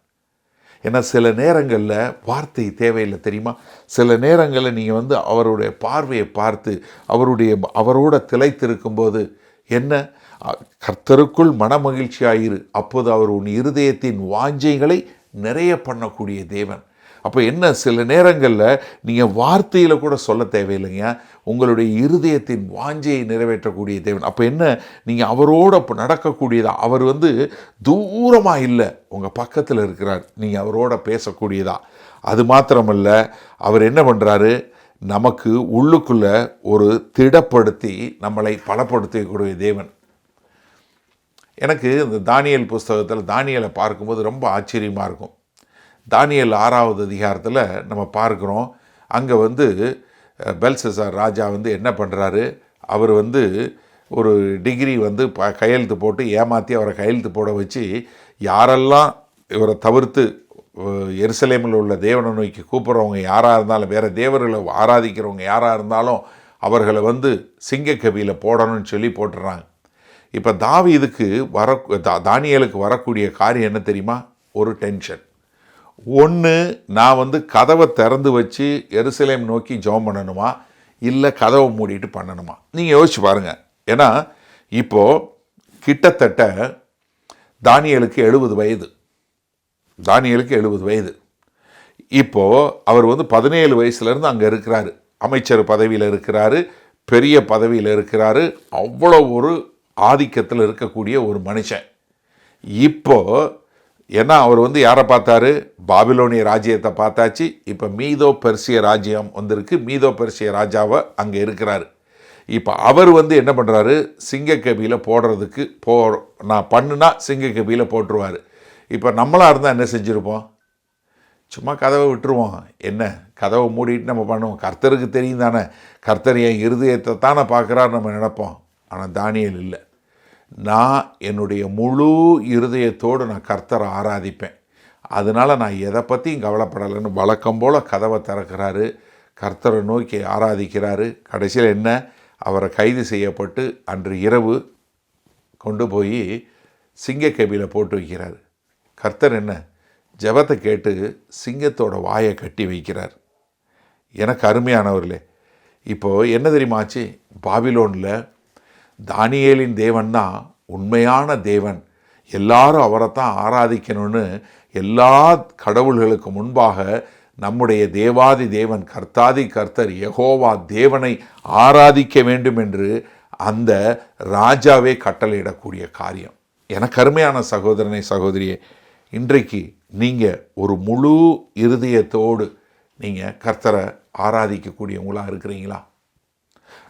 ஏன்னா சில நேரங்களில் வார்த்தை தேவையில்லை தெரியுமா? சில நேரங்களில் நீங்கள் அவருடைய பார்வையை பார்த்து அவரோட திளைத்திருக்கும்போது என்ன, கர்த்தருக்குள் மனமகிழ்ச்சியாயிரு, அப்போது அவர் உன் இருதயத்தின் வாஞ்சைகளை நிறைய பண்ணக்கூடிய தேவன். அப்போ என்ன, சில நேரங்களில் நீங்கள் வார்த்தையில் கூட சொல்ல தேவையில்லைங்க, உங்களுடைய இருதயத்தின் வாஞ்சையை நிறைவேற்றக்கூடிய தேவன். அப்போ என்ன, நீங்கள் அவரோட நடக்கக்கூடியதா, அவர் தூரமாக இல்லை, உங்கள் பக்கத்தில் இருக்கிறார், நீங்கள் அவரோட பேசக்கூடியதா. அது மாத்திரமல்ல, அவர் என்ன பண்ணுறாரு, நமக்கு உள்ளுக்குள்ளே ஒரு திடப்படுத்தி நம்மளை பலப்படுத்தக்கூடிய தேவன். எனக்கு இந்த தானியேல் புஸ்தகத்தில் தானியேலை பார்க்கும்போது ரொம்ப ஆச்சரியமாக இருக்கும். தானியேல் 6வது அதிகாரத்தில் நம்ம பார்க்குறோம், அங்கே பெல்சசார் ராஜா என்ன பண்ணுறாரு, அவர் ஒரு டிகிரி கையெழுத்து போட்டு ஏமாற்றி அவரை கையெழுத்து போட வச்சு, யாரெல்லாம் இவரை தவிர்த்து எருசலேமில் உள்ள தேவனை நோக்கி கூப்பிட்றவங்க யாராக இருந்தாலும், வேறு தேவர்களை ஆராதிக்கிறவங்க யாராக இருந்தாலும் அவர்களை சிங்கக்கவியில் போடணும்னு சொல்லி போட்டுறாங்க. இப்போ தாவீதுக்கு தானியேலுக்கு வரக்கூடிய காரியம் என்ன தெரியுமா, ஒரு டென்ஷன். ஒன்று, நான் கதவை திறந்து வச்சு எருசலேம் நோக்கி ஜெபம் பண்ணணுமா, இல்லை கதவை மூடிட்டு பண்ணணுமா? நீங்கள் யோசிச்சு பாருங்கள். ஏன்னா இப்போது கிட்டத்தட்ட தானியேலுக்கு 70 வயது. தானியேலுக்கு 70 வயது. இப்போது அவர் 17 வயசுலேருந்து அங்கே இருக்கிறாரு, அமைச்சர் பதவியில் இருக்கிறாரு, பெரிய பதவியில் இருக்கிறாரு, அவ்வளோ ஒரு ஆதிக்கத்தில் இருக்கக்கூடிய ஒரு மனுஷன். இப்போது ஏன்னா அவர் யாரை பார்த்தாரு, பாபிலோனிய ராஜ்யத்தை பார்த்தாச்சு, இப்போ மீதோ பெர்சிய ராஜ்யம் வந்திருக்கு, மீதோ பெர்சிய ராஜாவை அங்கே இருக்கிறாரு. இப்போ அவர் என்ன பண்ணுறாரு, சிங்கக்கவியில் போடுறதுக்கு நான் பண்ணுனா சிங்கக்கவியில் போட்டுருவார். இப்போ நம்மளாக இருந்தால் என்ன செஞ்சுருப்போம், சும்மா கதவை விட்டுருவோம். என்ன, கதவை மூடிட்டு நம்ம பண்ணுவோம், கர்த்தருக்கு தெரியும் தானே, கர்த்தர் என் இருதயத்தை தானே பார்க்குறாரு நம்ம நினைப்போம். ஆனால் தானியேல் இல்லை, நான் என்னுடைய முழு இருதயத்தோடு நான் கர்த்தரை ஆராதிப்பேன், அதனால் நான் எதை பற்றியும் கவலைப்படலைன்னு வழக்கம் போல் கதவை திறக்கிறாரு, கர்த்தரை நோக்கி ஆராதிக்கிறாரு. கடைசியில் என்ன, அவரை கைது செய்யப்பட்டு அன்று இரவு கொண்டு போய் சிங்கக்கவியில் போட்டு வைக்கிறார். கர்த்தர் என்ன, ஜெபத்தை கேட்டு சிங்கத்தோட வாயை கட்டி வைக்கிறார். எனக்கு அருமையானவர்களே, இப்போது என்ன தெரியுமாச்சு, பாபிலோனில் தானியேலின் தேவன் தான் உண்மையான தேவன், எல்லாரும் அவரை தான் ஆராதிக்கணும்னு எல்லா கடவுள்களுக்கு முன்பாக நம்முடைய தேவாதி தேவன் கர்த்தாதி கர்த்தர் யெகோவா தேவனை ஆராதிக்க வேண்டும் என்று அந்த ராஜாவே கட்டளையிடக்கூடிய காரியம். எனக்கு அருமையான சகோதரனை சகோதரியே, இன்றைக்கு நீங்கள் ஒரு முழு இருதயத்தோடு நீங்கள் கர்த்தரை ஆராதிக்கக்கூடியவங்களாக இருக்கிறீங்களா?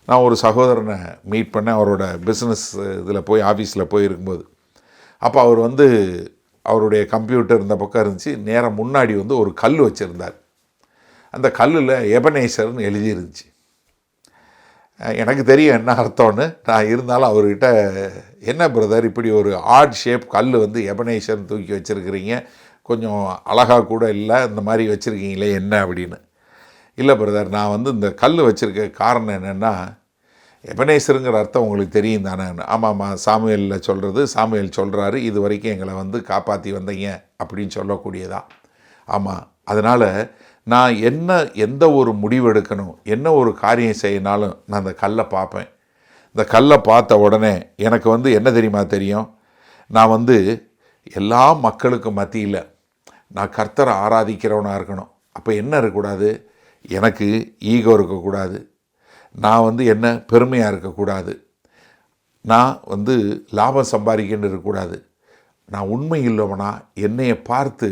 நான் ஒரு சகோதரனை மீட் பண்ணேன், அவரோட பிஸ்னஸ் இதில் போய் ஆஃபீஸில் போய் இருக்கும்போது. அப்போ அவர் அவருடைய கம்ப்யூட்டர் இந்த பக்கம் இருந்துச்சு, நேரம் முன்னாடி ஒரு கல் வச்சுருந்தார். அந்த கல்லில் எபனேசர்னு எழுதியிருந்துச்சு. எனக்கு தெரியும் என்ன அர்த்தம்னு. நான் இருந்தாலும் அவர்கிட்ட, என்ன பிரதர் இப்படி ஒரு ஆட் ஷேப் கல் எபனேசர்னு தூக்கி வச்சுருக்கிறீங்க, கொஞ்சம் அழகாக கூட இல்லை, இந்த மாதிரி வச்சுருக்கீங்களே என்ன அப்படின்னு. இல்லை பிரதர், நான் இந்த கல் வச்சுருக்க காரணம் என்னென்னா, எபனேசருங்கிற அர்த்தம் உங்களுக்கு தெரியும் தானே? ஆமாம்மா, சாமுவேலில் சொல்கிறது, சாமுவேல் சொல்கிறாரு, இது வரைக்கும் எங்களை காப்பாற்றி வந்தீங்க அப்படின்னு சொல்லக்கூடியதா. ஆமாம், அதனால் நான் எந்த ஒரு முடிவு எடுக்கணும், என்ன ஒரு காரியம் செய்யினாலும் நான் அந்த கல்லை பார்ப்பேன். இந்த கல்லை பார்த்த உடனே எனக்கு என்ன தெரியுமா தெரியும், நான் எல்லா மக்களுக்கும் மத்தியில் நான் கர்த்தரை ஆராதிக்கிறவனாக இருக்கணும். அப்போ என்ன இருக்கக்கூடாது, எனக்கு ஈகோ இருக்கக்கூடாது, நான் என்ன பெருமையாக இருக்கக்கூடாது, நான் லாபம் சம்பாதிக்கணுன்னு இருக்கக்கூடாது. நான் உண்மை இல்லவனா, என்னைய பார்த்து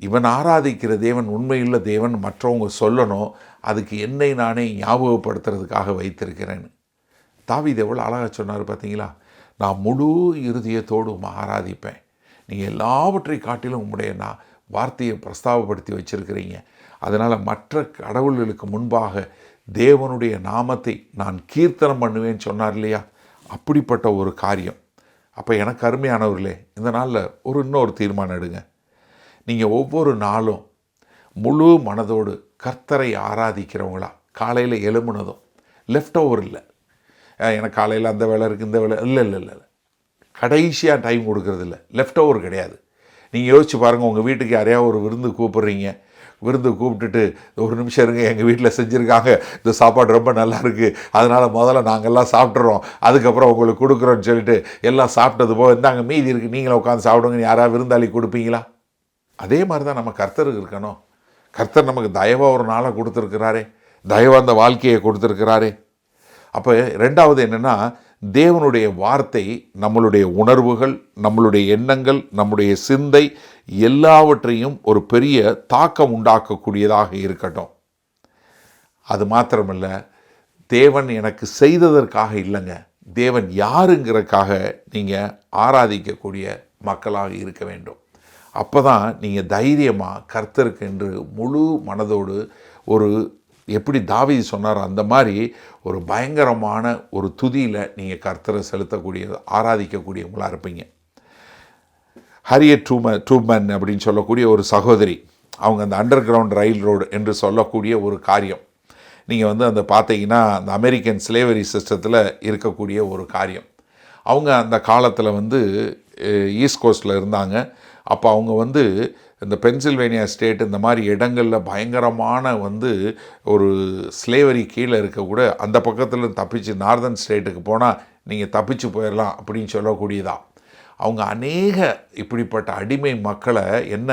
இவன் ஆராதிக்கிற தேவன் உண்மையுள்ள தேவன் மற்றவங்க சொல்லணும், அதுக்கு என்னை நானே ஞாபகப்படுத்துறதுக்காக வைத்திருக்கிறேன்னு. தாவீது எவ்வளோ அழகாக சொன்னார் பார்த்தீங்களா? நான் முழு இருதயத்தோடு ஆராதிப்பேன். நீங்கள் எல்லாவற்றை காட்டிலும் உங்களுடைய நான் வார்த்தையை பிரஸ்தாபப்படுத்தி வச்சுருக்கிறீங்க. அதனால் மற்ற கடவுள்களுக்கு முன்பாக தேவனுடைய நாமத்தை நான் கீர்த்தனம் பண்ணுவேன்னு சொன்னார் இல்லையா? அப்படிப்பட்ட ஒரு காரியம். அப்போ எனக்கு அருமையானவர்களே, இந்த நாளில் இன்னொரு தீர்மானம் எடுங்க. நீங்கள் ஒவ்வொரு நாளும் முழு மனதோடு கர்த்தரை ஆராதிக்கிறவங்களா காலையில் எழும்புனதும் லெஃப்ட் ஓவர் இல்லை, எனக்கு காலையில் அந்த வேலை இருக்குது இந்த வேலை இல்லை இல்லை இல்லை இல்லை, கடைசியாக டைம் கொடுக்கறது இல்லை, லெஃப்ட் ஓவர் கிடையாது. நீங்கள் யோசிச்சு பாருங்கள், உங்கள் வீட்டுக்கு யாரையாவது ஒரு விருந்து கூப்பிட்றீங்க, விருந்து கூப்பிட்டுட்டு ஒரு நிமிஷம் இருங்க, எங்கள் வீட்டில் செஞ்சுருக்காங்க, இந்த சாப்பாடு ரொம்ப நல்லா இருக்குது, அதனால் முதல்ல நாங்கள்லாம் சாப்பிட்றோம், அதுக்கப்புறம் உங்களுக்கு கொடுக்குறோன்னு சொல்லிட்டு எல்லாம் சாப்பிட்டது போக இந்தாங்க மீதி இருக்குது நீங்களே உட்காந்து சாப்பிடுங்கன்னு யாராவது விருந்தாளி கொடுப்பீங்களா? அதே மாதிரி தான் நம்ம கர்த்தருக்கு இருக்கணும். கர்த்தர் நமக்கு தயவாக ஒரு நாளை கொடுத்துருக்கிறாரே, தயவாக அந்த வாழ்க்கையை கொடுத்துருக்கிறாரே. அப்போ ரெண்டாவது என்னென்னா, தேவனுடைய வார்த்தை நம்மளுடைய உணர்வுகள், நம்மளுடைய எண்ணங்கள், நம்முடைய சிந்தை எல்லாவற்றையும் ஒரு பெரிய தாக்கம் உண்டாக்கக்கூடியதாக இருக்கட்டும். அது மாத்திரமல்ல, தேவன் எனக்கு செய்ததற்காக இல்லைங்க, தேவன் யாருங்கிறதுக்காக நீங்கள் ஆராதிக்கக்கூடிய மக்களாக இருக்க வேண்டும். அப்போ தான் நீங்கள் தைரியமாக கர்த்தருக்கு என்று முழு மனதோடு ஒரு எப்படி தாவீது சொன்னார் அந்த மாதிரி ஒரு பயங்கரமான ஒரு துதியில் நீங்கள் கர்த்தரை செலுத்தக்கூடிய ஆராதிக்கக்கூடியவங்களாக இருப்பீங்க. ஹரியட் ட்ரூமன் அப்படின்னு சொல்லக்கூடிய ஒரு சகோதரி, அவங்க அந்த அண்டர் கிரவுண்ட் ரயில் ரோடு என்று சொல்லக்கூடிய ஒரு காரியம், நீங்கள் அந்த பார்த்தீங்கன்னா அந்த அமெரிக்கன் ஸ்லேவரி சிஸ்டத்தில் இருக்கக்கூடிய ஒரு காரியம். அவங்க அந்த காலத்தில் ஈஸ்ட் கோஸ்ட்டில் இருந்தாங்க. அப்போ அவங்க இந்த பென்சில்வேனியா ஸ்டேட் இந்த மாதிரி இடங்களில் பயங்கரமான ஒரு ஸ்லேவரி கீழே இருக்கக்கூட அந்த பக்கத்தில் தப்பிச்சு நார்தர்ன் ஸ்டேட்டுக்கு போனால் நீங்கள் தப்பிச்சு போயிடலாம் அப்படின்னு சொல்லக்கூடியதா. அவங்க அநேக இப்படிப்பட்ட அடிமை மக்களை இந்த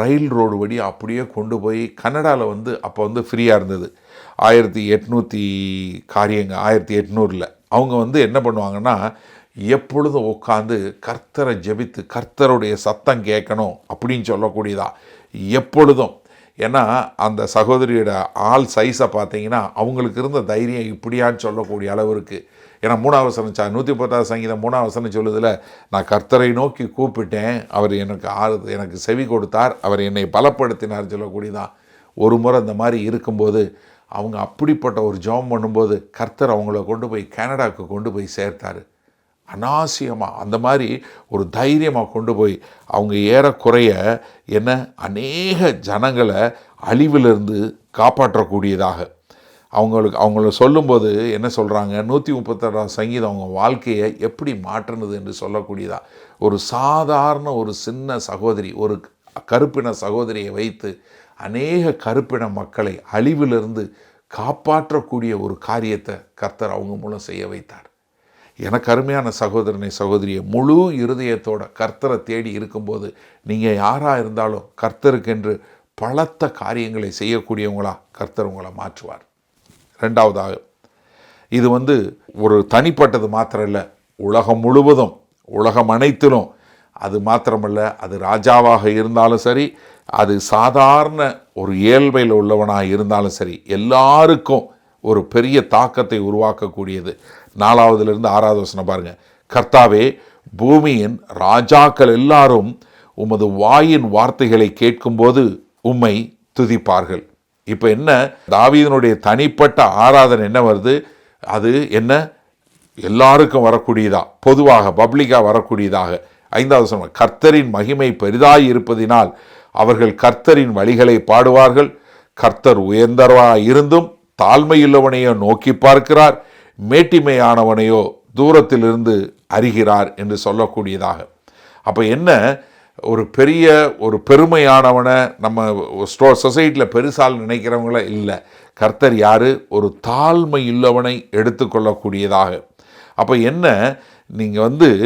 ரயில் ரோடு வழி அப்படியே கொண்டு போய் கனடாவில் அப்போ ஃப்ரீயாக இருந்தது 1800 அவங்க என்ன பண்ணுவாங்கன்னா, எப்பொழுதும் உட்காந்து கர்த்தரை ஜெபித்து கர்த்தருடைய சத்தம் கேட்கணும் அப்படின்னு சொல்லக்கூடியதா எப்பொழுதும். ஏன்னா அந்த சகோதரியோட ஆள் சைஸை பார்த்தீங்கன்னா அவங்களுக்கு இருந்த தைரியம் இப்படியான்னு சொல்லக்கூடிய அளவிற்கு. ஏன்னா 3ஆம் வசனம் 110ஆம் சங்கீதம் 3ஆம் வசனம் சொல்லுதில், நான் கர்த்தரை நோக்கி கூப்பிட்டேன், அவர் எனக்கு செவி கொடுத்தார், அவர் என்னை பலப்படுத்தினார் சொல்லக்கூடியதான். ஒரு முறை இந்த மாதிரி இருக்கும்போது அவங்க அப்படிப்பட்ட ஒரு ஜெபம் பண்ணும்போது கர்த்தர் அவங்கள கொண்டு போய் கனடாவுக்கு கொண்டு போய் சேர்த்தார். அனாவசியமாக அந்த மாதிரி ஒரு தைரியமாக கொண்டு போய் அவங்க ஏறக்குறைய அநேக ஜனங்களை அழிவிலிருந்து காப்பாற்றக்கூடியதாக அவங்கள சொல்லும்போது என்ன சொல்கிறாங்க, 136ஆம் சங்கீதம் அவங்க வாழ்க்கையை எப்படி மாற்றினது என்று சொல்லக்கூடியதா. ஒரு சாதாரண ஒரு சின்ன சகோதரி, ஒரு கருப்பின சகோதரியை வைத்து அநேக கருப்பின மக்களை அழிவிலிருந்து காப்பாற்றக்கூடிய ஒரு காரியத்தை கர்த்தர் அவங்க மூலம் செய்ய வைத்தார். எனக்கு அருமையான சகோதரனை சகோதரியை, முழு இருதயத்தோட கர்த்தரை தேடி இருக்கும்போது நீங்கள் யாராக இருந்தாலும் கர்த்தருக்கென்று பலத்த காரியங்களை செய்யக்கூடியவங்களா கர்த்தர் உங்களை மாற்றுவார். ரெண்டாவதாக, இது ஒரு தனிப்பட்டது மாத்திரம் இல்லை, உலகம் முழுவதும், உலகம் அனைத்திலும். அது மாத்திரமல்ல, அது ராஜாவாக இருந்தாலும் சரி, அது சாதாரண ஒரு இயல்பையில் உள்ளவனாக இருந்தாலும் சரி, எல்லாருக்கும் ஒரு பெரிய தாக்கத்தை உருவாக்கக்கூடியது. 4ஆவதுலேருந்து 6ஆவது வசனம் பாருங்கள். கர்த்தாவே, பூமியின் ராஜாக்கள் எல்லாரும் உமது வாயின் வார்த்தைகளை கேட்கும்போது உம்மை துதிப்பார்கள். இப்போ தாவீதினுடைய தனிப்பட்ட ஆராதனை என்ன வருது? அது எல்லாருக்கும் வரக்கூடியதா, பொதுவாக பப்ளிக்காக வரக்கூடியதாக. 5ஆவது வசனம், கர்த்தரின் மகிமை பெரிதாய் இருப்பதினால் அவர்கள் கர்த்தரின் வழிகளை பாடுவார்கள். கர்த்தர் உயர்ந்தவராய் இருந்தும் தாழ்மையுள்ளவனையோ நோக்கி பார்க்கிறார், மேட்டிமையானவனையோ தூரத்திலிருந்து அறிகிறார் என்று சொல்லக்கூடியதாக. அப்போ ஒரு பெரிய ஒரு பெருமையானவனை நம்ம சொசைட்டியில் பெருசால் நினைக்கிறவங்கள இல்லை. கர்த்தர் யார்? ஒரு தாழ்மை உள்ளவனை எடுத்துக்கொள்ளக்கூடியதாக. அப்போ நீங்கள்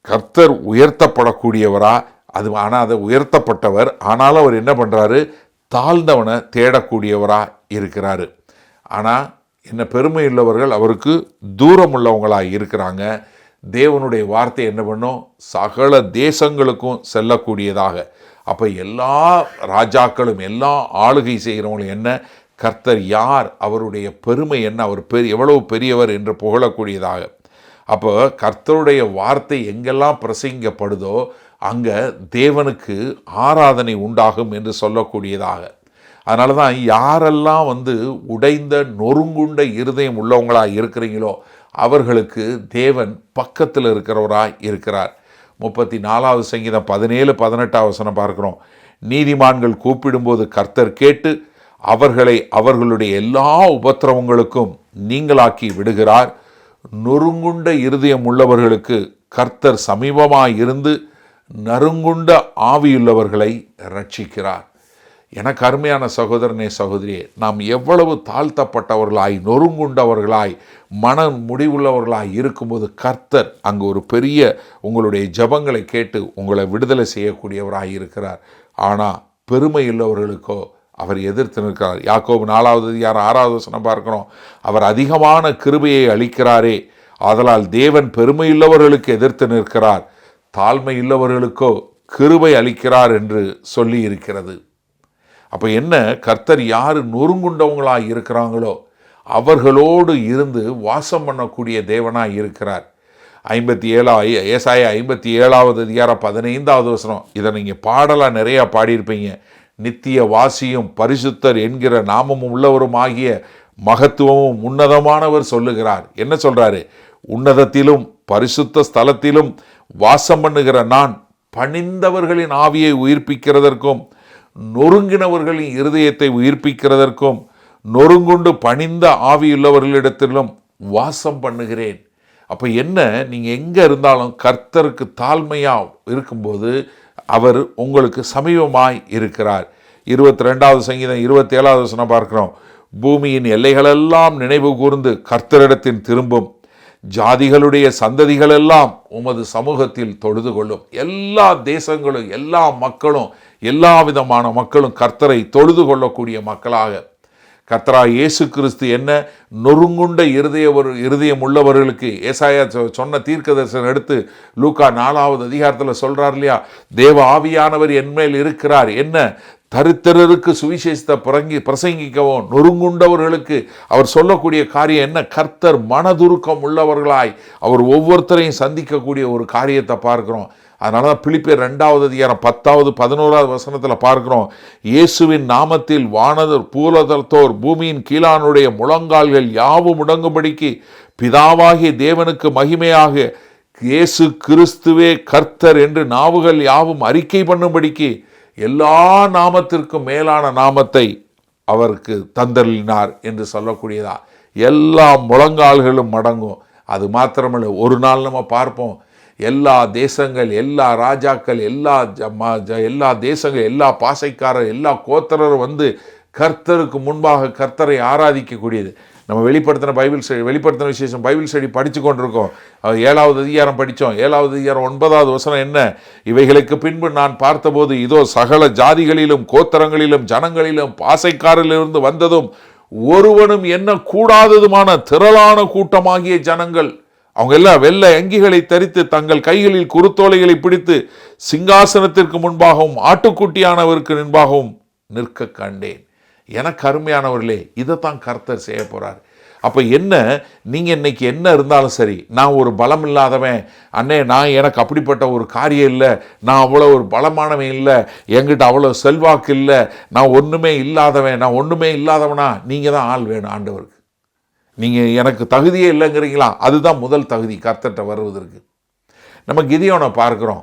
கர்த்தர் உயர்த்தப்படக்கூடியவரா? அது ஆனால் அதை உயர்த்தப்பட்டவர், ஆனாலும் அவர் என்ன பண்ணுறாரு? தாழ்ந்தவனை தேடக்கூடியவராக இருக்கிறாரு. ஆனால் பெருமை உள்ளவர்கள் அவருக்கு தூரம் உள்ளவங்களாக இருக்கிறாங்க. தேவனுடைய வார்த்தை என்ன பண்ணும்? சகல தேசங்களுக்கும் செல்லக்கூடியதாக. அப்போ எல்லா ராஜாக்களும் எல்லா ஆளுகை செய்கிறவங்களும் என்ன, கர்த்தர் யார், அவருடைய பெருமை என்ன, அவர் எவ்வளவு பெரியவர் என்று புகழக்கூடியதாக. அப்போ கர்த்தருடைய வார்த்தை எங்கெல்லாம் பிரசங்கிக்கப்படுதோ அங்கே தேவனுக்கு ஆராதனை உண்டாகும் என்று சொல்லக்கூடியதாக. அதனால தான் யாரெல்லாம் உடைந்த நொறுங்குண்ட இருதயம் உள்ளவங்களாக இருக்கிறீங்களோ அவர்களுக்கு தேவன் பக்கத்தில் இருக்கிறவராய் இருக்கிறார். 34வது சங்கீதம் 17-18 வசனம் பார்க்கிறோம். நீதிமான்கள் கூப்பிடும்போது கர்த்தர் கேட்டு அவர்களை அவர்களுடைய எல்லா உபத்திரவங்களுக்கும் நீங்களாக்கி விடுகிறார். நொறுங்குண்ட இருதயம் உள்ளவர்களுக்கு கர்த்தர் சமீபமாய் இருந்து நறுங்குண்ட ஆவியுள்ளவர்களை ரட்சிக்கிறார். எனக்கு அருமையான சகோதரனே சகோதரியே, நாம் எவ்வளவு தாழ்த்தப்பட்டவர்களாய் நொறுங்குண்டவர்களாய் மன முடிவுள்ளவர்களாய் இருக்கும்போது கர்த்தர் அங்கு ஒரு பெரிய உங்களுடைய ஜெபங்களை கேட்டு உங்களை விடுதலை செய்யக்கூடியவராய் இருக்கிறார். ஆனால் பெருமை உள்ளவர்களுக்கோ அவர் எதிர்த்து நிற்கிறார். யாக்கோபு 4:6 வசனம் பார்க்கிறோம். அவர் அதிகமான கிருபையை அளிக்கிறாரே, ஆதலால் தேவன் பெருமையுள்ளவர்களுக்கு எதிர்த்து நிற்கிறார், தாழ்மையுள்ளவர்களுக்கோ கிருபை அளிக்கிறார் என்று சொல்லி இருக்கிறது. அப்போ என்ன, கர்த்தர் யார் நொறுங்குண்டவங்களாக இருக்கிறாங்களோ அவர்களோடு இருந்து வாசம் பண்ணக்கூடிய தேவனாக இருக்கிறார். ஏசாயா 57:15 வசனம், இதை நீங்கள் பாடலாம் நிறையா பாடியிருப்பீங்க. நித்திய வாசியும் பரிசுத்தர் என்கிற நாமமும் உள்ளவரும் ஆகிய மகத்துவமும் உன்னதமானவர் சொல்லுகிறார். என்ன சொல்கிறாரு? உன்னதத்திலும் பரிசுத்த ஸ்தலத்திலும் வாசம் பண்ணுகிற நான் பணிந்தவர்களின் ஆவியை உயிர்ப்பிக்கிறதற்கும் நொறுங்கினவர்களின் இருதயத்தை உயிர்ப்பிக்கிறதற்கும் நொறுங்குண்டு பணிந்த ஆவியுள்ளவர்களிடத்திலும் வாசம் பண்ணுகிறேன். அப்போ என்ன, நீங்கள் எங்கே இருந்தாலும் கர்த்தருக்கு தாழ்மையாக இருக்கும்போது அவர் உங்களுக்கு சமீபமாய் இருக்கிறார். 22வது சங்கீதம் 27வது வசனம் பார்க்கிறோம். பூமியின் எல்லைகளெல்லாம் நினைவு கூர்ந்து கர்த்தரிடத்தில் திரும்பும், ஜாதிகளுடைய சந்ததிகளெல்லாம் உமது சமூகத்தில் தொழுது கொள்ளும். எல்லா தேசங்களும் எல்லா மக்களும் எல்லா விதமான மக்களும் கர்த்தரை தொழுது கொள்ளக்கூடிய மக்களாக கர்த்தராகிய இயேசு கிறிஸ்து என்ன நொறுங்குண்ட இருதயம் உள்ளவர்களுக்கு ஏசாயா சொன்ன தீர்க்கதரிசனம் எடுத்து லூக்கா 4வது அதிகாரத்தில் சொல்றார் இல்லையா, தேவ ஆவியானவர் என்மேல் இருக்கிறார், என்ன தரித்திரருக்கு சுவிசேஷத்தை பிரசங்கிக்கவும் நொறுங்குண்டவர்களுக்கு அவர் சொல்லக்கூடிய காரியம் என்ன, கர்த்தர் மனதுருக்கம் உள்ளவர்களாய் அவர் ஒவ்வொருத்தரையும் சந்திக்கக்கூடிய ஒரு காரியத்தை பார்க்கிறோம். அதனால தான் பிலிப்பியர் 2வது அதிகாரம் 10வது 11வது வசனத்தில் பார்க்கிறோம். இயேசுவின் நாமத்தில் வானதர் பூலதத்தோர் பூமியின் கீழானுடைய முழங்கால்கள் யாவும் முடங்கும்படிக்கு பிதாவாகிய தேவனுக்கு மகிமையாக இயேசு கிறிஸ்துவே கர்த்தர் என்று நாவுகள் யாவும் அறிக்கை பண்ணும்படிக்கு எல்லா நாமத்திற்கும் மேலான நாமத்தை அவருக்கு தந்தருளினார் என்று சொல்லக்கூடியதா. எல்லா முழங்கால்களும் மடங்கும். அது மாத்திரமல்ல, ஒரு நாள் நம்ம பார்ப்போம், எல்லா தேசங்கள் எல்லா ராஜாக்கள் எல்லா தேசங்கள் எல்லா பாசைக்காரர் எல்லா கோத்திரரும் கர்த்தருக்கு முன்பாக கர்த்தரை ஆராதிக்கக்கூடியது. நம்ம வெளிப்படுத்தின விசேஷம் பைபிள் ஸ்டடி படித்து கொண்டிருக்கோம். 7வது அதிகாரம் படித்தோம். 7வது அதிகாரம் 9வது வசனம் என்ன, இவைகளுக்கு பின்பு நான் பார்த்தபோது இதோ சகல ஜாதிகளிலும் கோத்திரங்களிலும் ஜனங்களிலும் பாசைக்காரிலிருந்து வந்ததும் ஒருவனும் என்ன கூடாததுமான திரளான கூட்டமாகிய ஜனங்கள், அவங்க எல்லாம் வெள்ளை அங்கிகளை தரித்து தங்கள் கைகளில் குருத்தோலைகளை பிடித்து சிங்காசனத்திற்கு முன்பாகவும் ஆட்டுக்குட்டியானவருக்கு முன்பாகவும் நிற்க கண்டேன். எனக்கு அருமையானவர்களே, இதைத்தான் கர்த்தர் செய்ய போகிறார். அப்போ என்ன, நீங்கள் இன்னைக்கு என்ன இருந்தாலும் சரி, நான் ஒரு பலம் இல்லாதவன் அண்ணே, எனக்கு அப்படிப்பட்ட ஒரு காரியம் இல்லை, நான் அவ்வளோ ஒரு பலமானவன் இல்லை, என்கிட்ட அவ்வளோ செல்வாக்கு இல்லை, நான் ஒன்றுமே இல்லாதவனா, நீங்கள் தான் ஆள் வேணும் ஆண்டவருக்கு. நீங்கள் எனக்கு தகுதியே இல்லைங்கிறீங்களா, அதுதான் முதல் தகுதி கர்த்தர்கிட்ட வருவதற்கு. நம்ம கிதியோனை பார்க்குறோம்.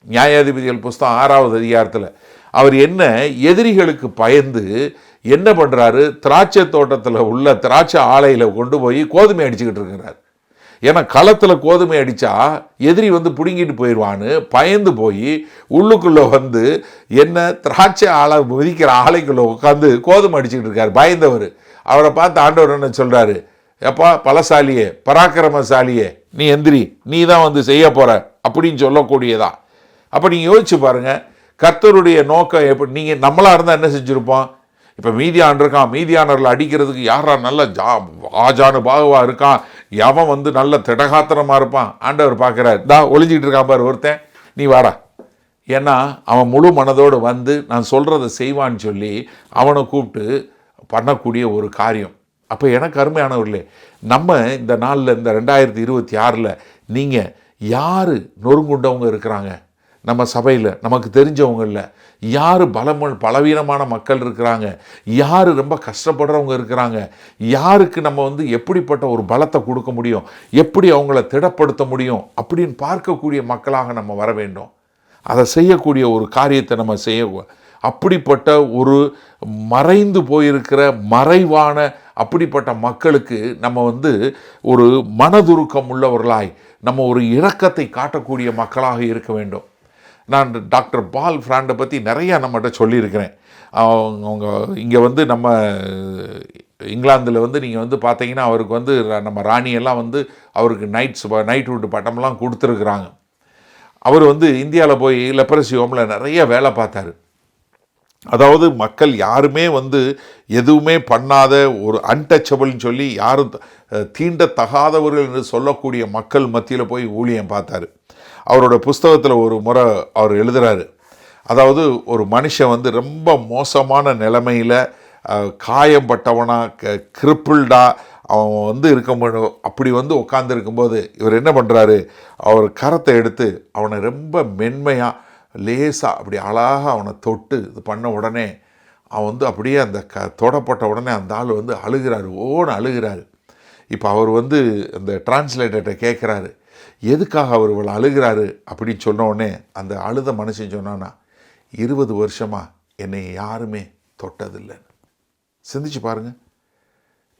நியாயாதிபதிகள் புஸ்தகம் 6வது அதிகாரத்தில் அவர் என்ன எதிரிகளுக்கு பயந்து என்ன பண்ணுறாரு, திராட்சை தோட்டத்தில் உள்ள திராட்சை ஆலையில் கொண்டு போய் கோதுமை அடிச்சுக்கிட்டு இருக்கிறார். ஏன்னா களத்தில் கோதுமை அடித்தா எதிரி பிடுங்கிட்டு போயிடுவான்னு பயந்து போய் உள்ளுக்குள்ளே என்ன திராட்சை ஆலை மிதிக்கிற ஆலைக்குள்ளே உட்காந்து கோதுமை அடிச்சுக்கிட்டு இருக்கார் பயந்தவர். அவரை பார்த்து ஆண்டவர் என்ன சொல்கிறாரு, எப்பா பலசாலியே பராக்கிரமசாலியே, நீ எந்திரி, நீ தான் செய்ய போகிற அப்படின்னு சொல்லக்கூடியதா. அப்போ நீங்கள் யோசிச்சு பாருங்கள், கர்த்தருடைய நோக்கம் எப்படி. நீங்கள் நம்மளாக இருந்தால் என்ன செஞ்சுருப்போம், இப்போ மீதியான் இருக்கான், மீதியானரில் அடிக்கிறதுக்கு யாரா நல்ல ஆஜானு பாகுவா இருக்கான், எவன் வந்து நல்ல திடகாத்திரமாக இருப்பான், ஆண்டவர் பார்க்குறாரு. ஒளிஞ்சிக்கிட்டு இருக்கான் பாரு ஒருத்தன், நீ வாடா. ஏன்னா அவன் முழு மனதோடு வந்து நான் சொல்கிறத செய்வான்னு சொல்லி அவனை கூப்பிட்டு பண்ணக்கூடிய ஒரு காரியம். அப்போ எனக்கு அருமையானவர்களே, நம்ம இந்த நாளில் இந்த 2026 நீங்கள் யார் நொறுங்குண்டவங்க இருக்கிறாங்க நம்ம சபையில், நமக்கு தெரிஞ்சவங்களில் யார் பலவீனமான மக்கள் இருக்கிறாங்க, யார் ரொம்ப கஷ்டப்படுறவங்க இருக்கிறாங்க, யாருக்கு நம்ம வந்து எப்படிப்பட்ட ஒரு பலத்தை கொடுக்க முடியும், எப்படி அவங்கள திடப்படுத்த முடியும் அப்படின்னு பார்க்கக்கூடிய மக்களாக நம்ம வர வேண்டும். அதை செய்யக்கூடிய ஒரு காரியத்தை நம்ம செய்ய, அப்படிப்பட்ட ஒரு மறைந்து போயிருக்கிற மறைவான அப்படிப்பட்ட மக்களுக்கு நம்ம வந்து ஒரு மனதுருக்கம் உள்ளவர்களாய் நம்ம ஒரு இரக்கத்தை காட்டக்கூடிய மக்களாக இருக்க வேண்டும். நான் டாக்டர் பால் ஃப்ராண்டை பற்றி நிறையா நம்மகிட்ட சொல்லியிருக்கிறேன். அவங்க இங்கே வந்து நம்ம இங்கிலாந்தில் வந்து நீங்கள் வந்து பார்த்தீங்கன்னா அவருக்கு வந்து நம்ம ராணியெல்லாம் வந்து அவருக்கு நைட்ஹுட் பட்டம்லாம் கொடுத்துருக்குறாங்க. அவர் வந்து இந்தியாவில் போய் லெப்ரசி ஹோமில் நிறைய வேலை பார்த்தாரு. அதாவது மக்கள் யாருமே வந்து எதுவுமே பண்ணாத ஒரு அன்டச்சபிள்னு சொல்லி யாரும் தீண்டத்தகாதவர்கள் என்று சொல்லக்கூடிய மக்கள் மத்தியில் போய் ஊழியம் பார்த்தாரு. அவரோட புஸ்தகத்தில் ஒரு முறை அவர் எழுதுகிறாரு, அதாவது ஒரு மனுஷன் வந்து ரொம்ப மோசமான நிலைமையில் காயம்பட்டவனாக கிரிப்பிள்டாக அவன் வந்து அப்படி வந்து உட்காந்துருக்கும்போது இவர் என்ன பண்ணுறாரு, அவர் கரத்தை எடுத்து அவனை ரொம்ப மென்மையாக லேசாக அப்படி அழகாக அவனை தொட்டு இது பண்ண உடனே அவன் வந்து அப்படியே அந்த தொடப்பட்ட உடனே அந்த ஆள் வந்து அழுகிறாரு, ஓன்னு அழுகிறாரு. இப்போ அவர் வந்து அந்த டிரான்ஸ்லேட்டர்கிட்ட கேட்குறாரு, எதுக்காக அவர் இவ்வளோ அழுகிறாரு அப்படின்னு சொன்ன உடனே அந்த அழுத மனுஷன் சொன்னான்னா, 20 வருஷமாக என்னை யாருமே தொட்டதில்லைன்னு. சிந்திச்சு பாருங்கள்,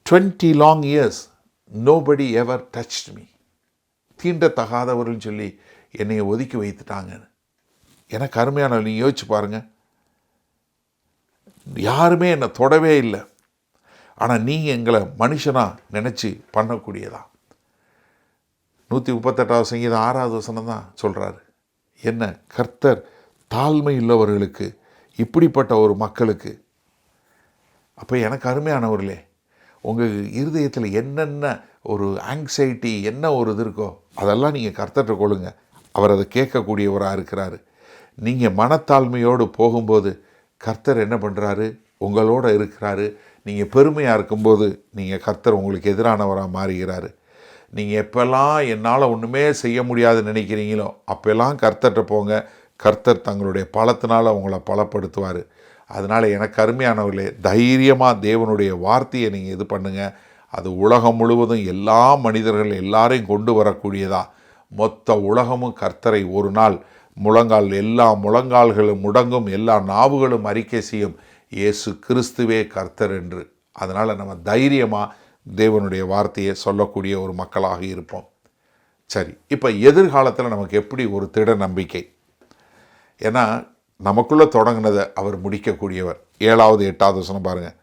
20 long years nobody ever touched me. தீண்டத்தகாதவர்கள்னு சொல்லி என்னை ஒதுக்கி வைத்துட்டாங்கன்னு. எனக்கு அருமையான, நீங்கள் யோசிச்சு பாருங்கள், யாருமே என்னை தொடவே இல்லை, ஆனால் நீங்கள் எங்களை மனுஷனாக நினச்சி பண்ணக்கூடியதா. 138 சங்கீதம் 6வது வசனம் தான் சொல்கிறாரு, என்ன கர்த்தர் தாழ்மை உள்ளவர்களுக்கு, இப்படிப்பட்ட ஒரு மக்களுக்கு. அப்போ எனக்கு அருமையானவர்களே, உங்கள் இருதயத்தில் என்னென்ன ஒரு ஆங்ஸைட்டி, என்ன ஒரு இது இருக்கோ அதெல்லாம் நீங்கள் கர்த்தர்கிட்ட கொள்ளுங்க. அவர் அதை கேட்கக்கூடியவராக இருக்கிறாரு. நீங்கள் மனத்தாழ்மையோடு போகும்போது கர்த்தர் என்ன பண்ணுறாரு, உங்களோட இருக்கிறாரு. நீங்கள் பெருமையாக இருக்கும்போது நீங்கள் கர்த்தர் உங்களுக்கு எதிரானவராக மாறுகிறாரு. நீங்கள் எப்போல்லாம் என்னால் ஒன்றுமே செய்ய முடியாதுன்னு நினைக்கிறீங்களோ அப்போல்லாம் கர்த்தர்கிட்ட போங்க. கர்த்தர் தங்களுடைய பலத்தினால் உங்களை பலப்படுத்துவார். அதனால் எனக்கு அருமையானவர்களே, தைரியமாக தேவனுடைய வார்த்தையை நீங்கள் இது பண்ணுங்கள். அது உலகம் முழுவதும் எல்லா மனிதர்கள் எல்லாரையும் கொண்டு வரக்கூடியதா. மொத்த உலகமும் கர்த்தரை ஒரு நாள் எல்லா முழங்கால்களும் முடங்கும், எல்லா நாவுகளும் அறிக்கை செய்யும், இயேசு கிறிஸ்துவே கர்த்தர் என்று. அதனால் நம்ம தைரியமாக தேவனுடைய வார்த்தையை சொல்லக்கூடிய ஒரு மக்களாக இருப்போம். சரி, இப்போ எதிர்காலத்தில் நமக்கு எப்படி ஒரு திட நம்பிக்கை? ஏன்னா நமக்குள்ளே தொடங்கினதை அவர் முடிக்கக்கூடியவர். 7வது 8வது வசனம் பாருங்கள்,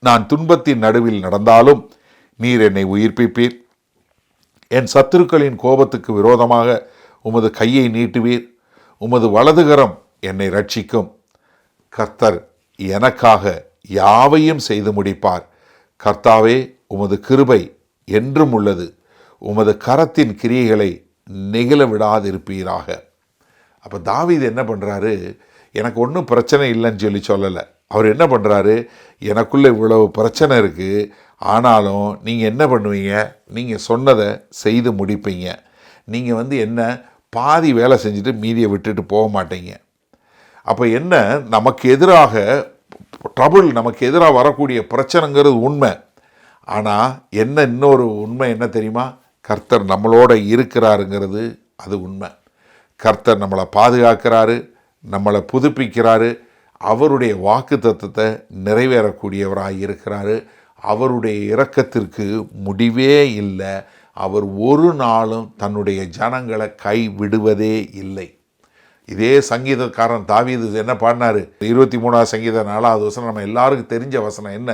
நான் துன்பத்தின் நடுவில் நடந்தாலும் நீர் என்னை உயிர்ப்பிப்பீர், என் சத்துருக்களின் கோபத்துக்கு விரோதமாக உமது கையை நீட்டுவீர், உமது வலதுகரம் என்னை ரட்சிக்கும். கர்த்தர் எனக்காக யாவையும் செய்து முடிப்பார். கர்த்தாவே, உமது கிருபை என்றும் உள்ளது, உமது கரத்தின் கிரியைகளை நெகிழ விடாதிருப்பீராக. அப்போ தாவீது என்ன பண்ணுறாரு, எனக்கு ஒன்றும் பிரச்சனை இல்லைன்னு சொல்லலை. அவர் என்ன பண்ணுறாரு, எனக்குள்ளே இவ்வளவு பிரச்சனை இருக்குது, ஆனாலும் நீங்கள் என்ன பண்ணுவீங்க, நீங்கள் சொன்னதை செய்து முடிப்பீங்க. நீங்கள் வந்து என்ன பாதி வேலை செஞ்சுட்டு மீதியை விட்டுட்டு போக மாட்டீங்க. அப்போ என்ன, நமக்கு எதிராக ட்ரபுள், நமக்கு எதிராக வரக்கூடிய பிரச்சனைங்கிறது உண்மை. ஆனால் என்ன, இன்னொரு உண்மை என்ன தெரியுமா, கர்த்தர் நம்மளோட இருக்கிறாருங்கிறது அது உண்மை. கர்த்தர் நம்மளை பாதுகாக்கிறாரு, நம்மளை புதுப்பிக்கிறாரு, அவருடைய வாக்கு தத்தத்தை நிறைவேறக்கூடியவராக இருக்கிறாரு. அவருடைய இரக்கத்திற்கு முடிவே இல்லை. அவர் ஒரு நாளும் தன்னுடைய ஜனங்களை கைவிடுவதே இல்லை. இதே சங்கீதக்காரன் தாவீது என்ன பாடினார், 23வது சங்கீதம் 4வது வசனம் நம்ம எல்லாருக்கும் தெரிஞ்ச வசனம் என்ன,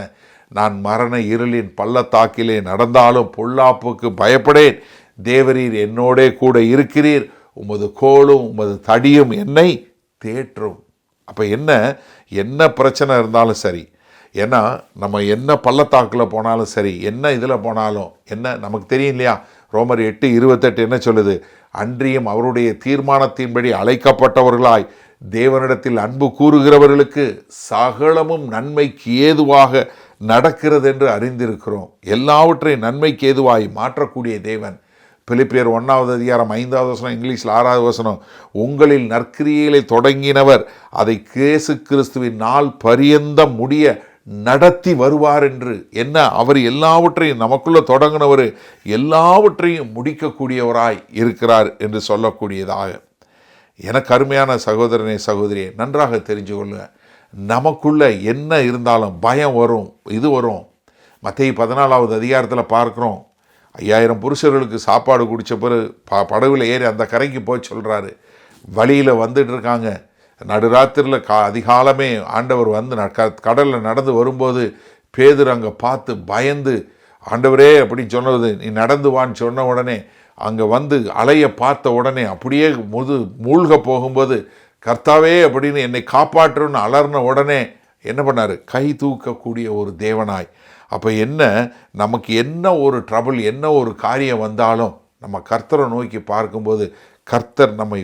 நான் மரண இருளின் பள்ளத்தாக்கிலே நடந்தாலும் பொல்லாப்புக்கு பயப்படேன், தேவரீர் என்னோடே கூட இருக்கிறீர், உமது கோலும் உமது தடியும் என்னை தேற்றும். அப்போ என்ன பிரச்சனை இருந்தாலும் சரி, ஏன்னா நம்ம என்ன பள்ளத்தாக்கில் போனாலும் சரி, என்ன இதில் போனாலும் என்ன நமக்கு தெரியும் இல்லையா? ரோமர் 8:28 என்ன சொல்லுது? அன்றியும் அவருடைய தீர்மானத்தின்படி அழைக்கப்பட்டவர்களாய் தேவனிடத்தில் அன்பு கூறுகிறவர்களுக்கு சகலமும் நன்மைக்கு ஏதுவாக நடக்கிறது என்று அறிந்திருக்கிறோம். எல்லாவற்றையும் நன்மைக்கு ஏதுவாய் மாற்றக்கூடிய தேவன். பிலிப்பியர் 1:5 இங்கிலீஷில் 6 உங்களில் நற்கிரியைகளை தொடங்கினவர் அதை இயேசு கிறிஸ்துவின் நாள் பரியந்தம் முடிய நடத்தி வருவார் என்று. என்ன, அவர் எல்லாவற்றையும் நமக்குள்ள தொடங்கினவர் எல்லாவற்றையும் முடிக்கக்கூடியவராய் இருக்கிறார் என்று சொல்லக்கூடியதாக. எனக்கு அருமையான சகோதரனே சகோதரியே, நன்றாக தெரிஞ்சு கொள்ளுங்க. நமக்குள்ள என்ன இருந்தாலும் பயம் வரும், இது வரும். மத்தேயு 14 பார்க்குறோம், 5000 புருஷர்களுக்கு சாப்பாடு குடித்த பிறகு படகுல ஏறி அந்த கரைக்கு போய் சொல்கிறாரு. வழியில் வந்துட்டு இருக்காங்க. நடுராத்திரியில் அதிகாலமே ஆண்டவர் வந்து கடலில் நடந்து வரும்போது பேதுரு அங்கே பார்த்து பயந்து, ஆண்டவரே அப்படின்னு சொன்னது, நீ நடந்து வான்னு சொன்ன உடனே அங்கே வந்து அலையை பார்த்த உடனே அப்படியே மூழ்க போகும்போது, கர்த்தாவே அப்படின்னு என்னை காப்பாற்றுன்னு அலர்ன உடனே என்ன பண்ணார்? கை தூக்கக்கூடிய ஒரு தேவனாய். அப்போ நமக்கு என்ன ஒரு ட்ரபிள், என்ன ஒரு காரியம் வந்தாலும் நம்ம கர்த்தரை நோக்கி பார்க்கும்போது கர்த்தர் நம்மை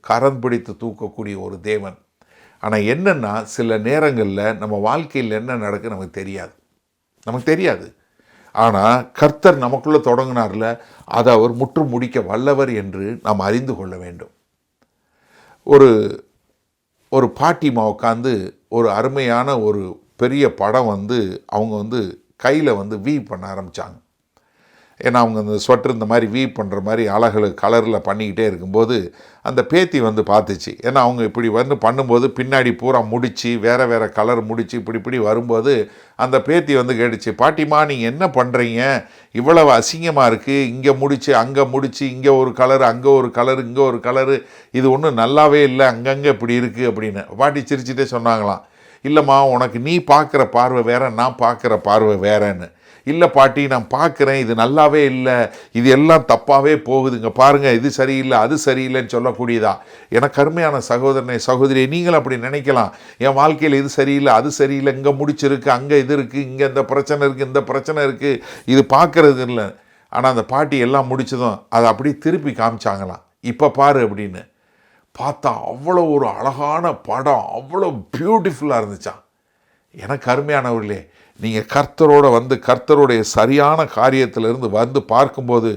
கரம் பிடித்து தூக்கக்கூடிய ஒரு தேவன். ஆனால் என்னென்னா, சில நேரங்களில் நம்ம வாழ்க்கையில் என்ன நடக்கு நமக்கு தெரியாது. ஆனால் கர்த்தர் நமக்குள்ளே தொடங்கினார்ல, அதை அவர் முற்று முடிக்க வல்லவர் என்று நாம் அறிந்து கொள்ள வேண்டும். ஒரு பாட்டிமா உட்காந்து ஒரு அருமையான ஒரு பெரிய படம் அவங்க கையில் வீவ் பண்ண ஆரம்பித்தாங்க. ஏன்னா அவங்க அந்த ஸ்வெட்டர் இந்த மாதிரி வீவ் பண்ணுற மாதிரி அழகு கலரில் பண்ணிக்கிட்டே இருக்கும்போது அந்த பேத்தி பார்த்துச்சு. ஏன்னா அவங்க இப்படி பண்ணும்போது பின்னாடி பூரா முடித்து வேறு கலர் முடித்து இப்படி வரும்போது அந்த பேத்தி கேட்டுச்சு, பாட்டிமா நீங்கள் என்ன பண்ணுறீங்க? இவ்வளவு அசிங்கமாக இருக்குது, இங்கே முடித்து அங்கே முடித்து, இங்கே ஒரு கலரு அங்கே ஒரு கலரு இங்கே ஒரு கலரு, இது ஒன்றும் நல்லாவே இல்லை, அங்கங்கே இப்படி இருக்குது அப்படின்னு. பாட்டி சிரிச்சுட்டே சொன்னாங்களாம், இல்லைம்மா உனக்கு நீ பார்க்குற பார்வை வேற, நான் பார்க்குற பார்வை வேறன்னு. இல்லை பாட்டி, நான் பார்க்குறேன், இது நல்லாவே இல்லை, இது எல்லாம் தப்பாகவே போகுதுங்க, பாருங்கள் இது சரியில்லை அது சரியில்லைன்னு சொல்லக்கூடியதா. எனக்கு அருமையான சகோதரனை சகோதரியை, நீங்களும் அப்படி நினைக்கலாம். என் வாழ்க்கையில் இது சரியில்லை அது சரியில்லை, இங்கே முடிச்சிருக்கு, அங்கே இது இருக்குது, இங்கே இந்த பிரச்சனை இருக்குது, இந்த பிரச்சனை இருக்குது, இது பார்க்குறது இல்லை. ஆனால் அந்த பாட்டி எல்லாம் முடிச்சதும் அதை அப்படியே திருப்பி காமிச்சாங்களாம். இப்போ பாரு அப்படின்னு பார்த்தா அவ்வளோ ஒரு அழகான படம், அவ்வளோ பியூட்டிஃபுல்லாக இருந்துச்சான். எனக்கு அருமையானவர்களே, நீங்கள் கர்த்தரோட கர்த்தருடைய சரியான காரியத்திலிருந்து பார்க்கும்போது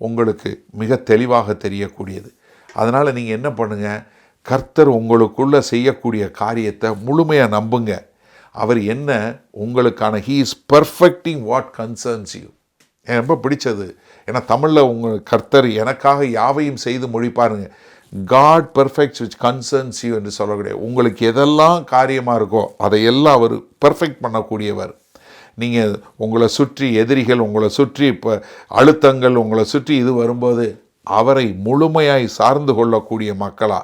உங்களுக்கு மிக தெளிவாக தெரியக்கூடியது. அதனால் நீங்கள் என்ன பண்ணுங்கள், கர்த்தர் உங்களுக்குள்ளே செய்யக்கூடிய காரியத்தை முழுமையாக நம்புங்க. அவர் உங்களுக்கான he is perfecting what concerns you. எனக்கு ரொம்ப பிடிச்சது, ஏன்னா தமிழில் கர்த்தர் எனக்காக யாவையும் செய்து முடிப்பாருங்க. God perfects which concerns you என்று சொல்லக்கூடிய, உங்களுக்கு எதெல்லாம் காரியமாக இருக்கோ அதையெல்லாம் அவர் பெர்ஃபெக்ட் பண்ணக்கூடியவர். நீங்கள் உங்களை சுற்றி எதிரிகள், உங்களை சுற்றி இப்போ அழுத்தங்கள், உங்களை சுற்றி இது வரும்போது அவரை முழுமையாய் சார்ந்து கொள்ளக்கூடிய மக்களா.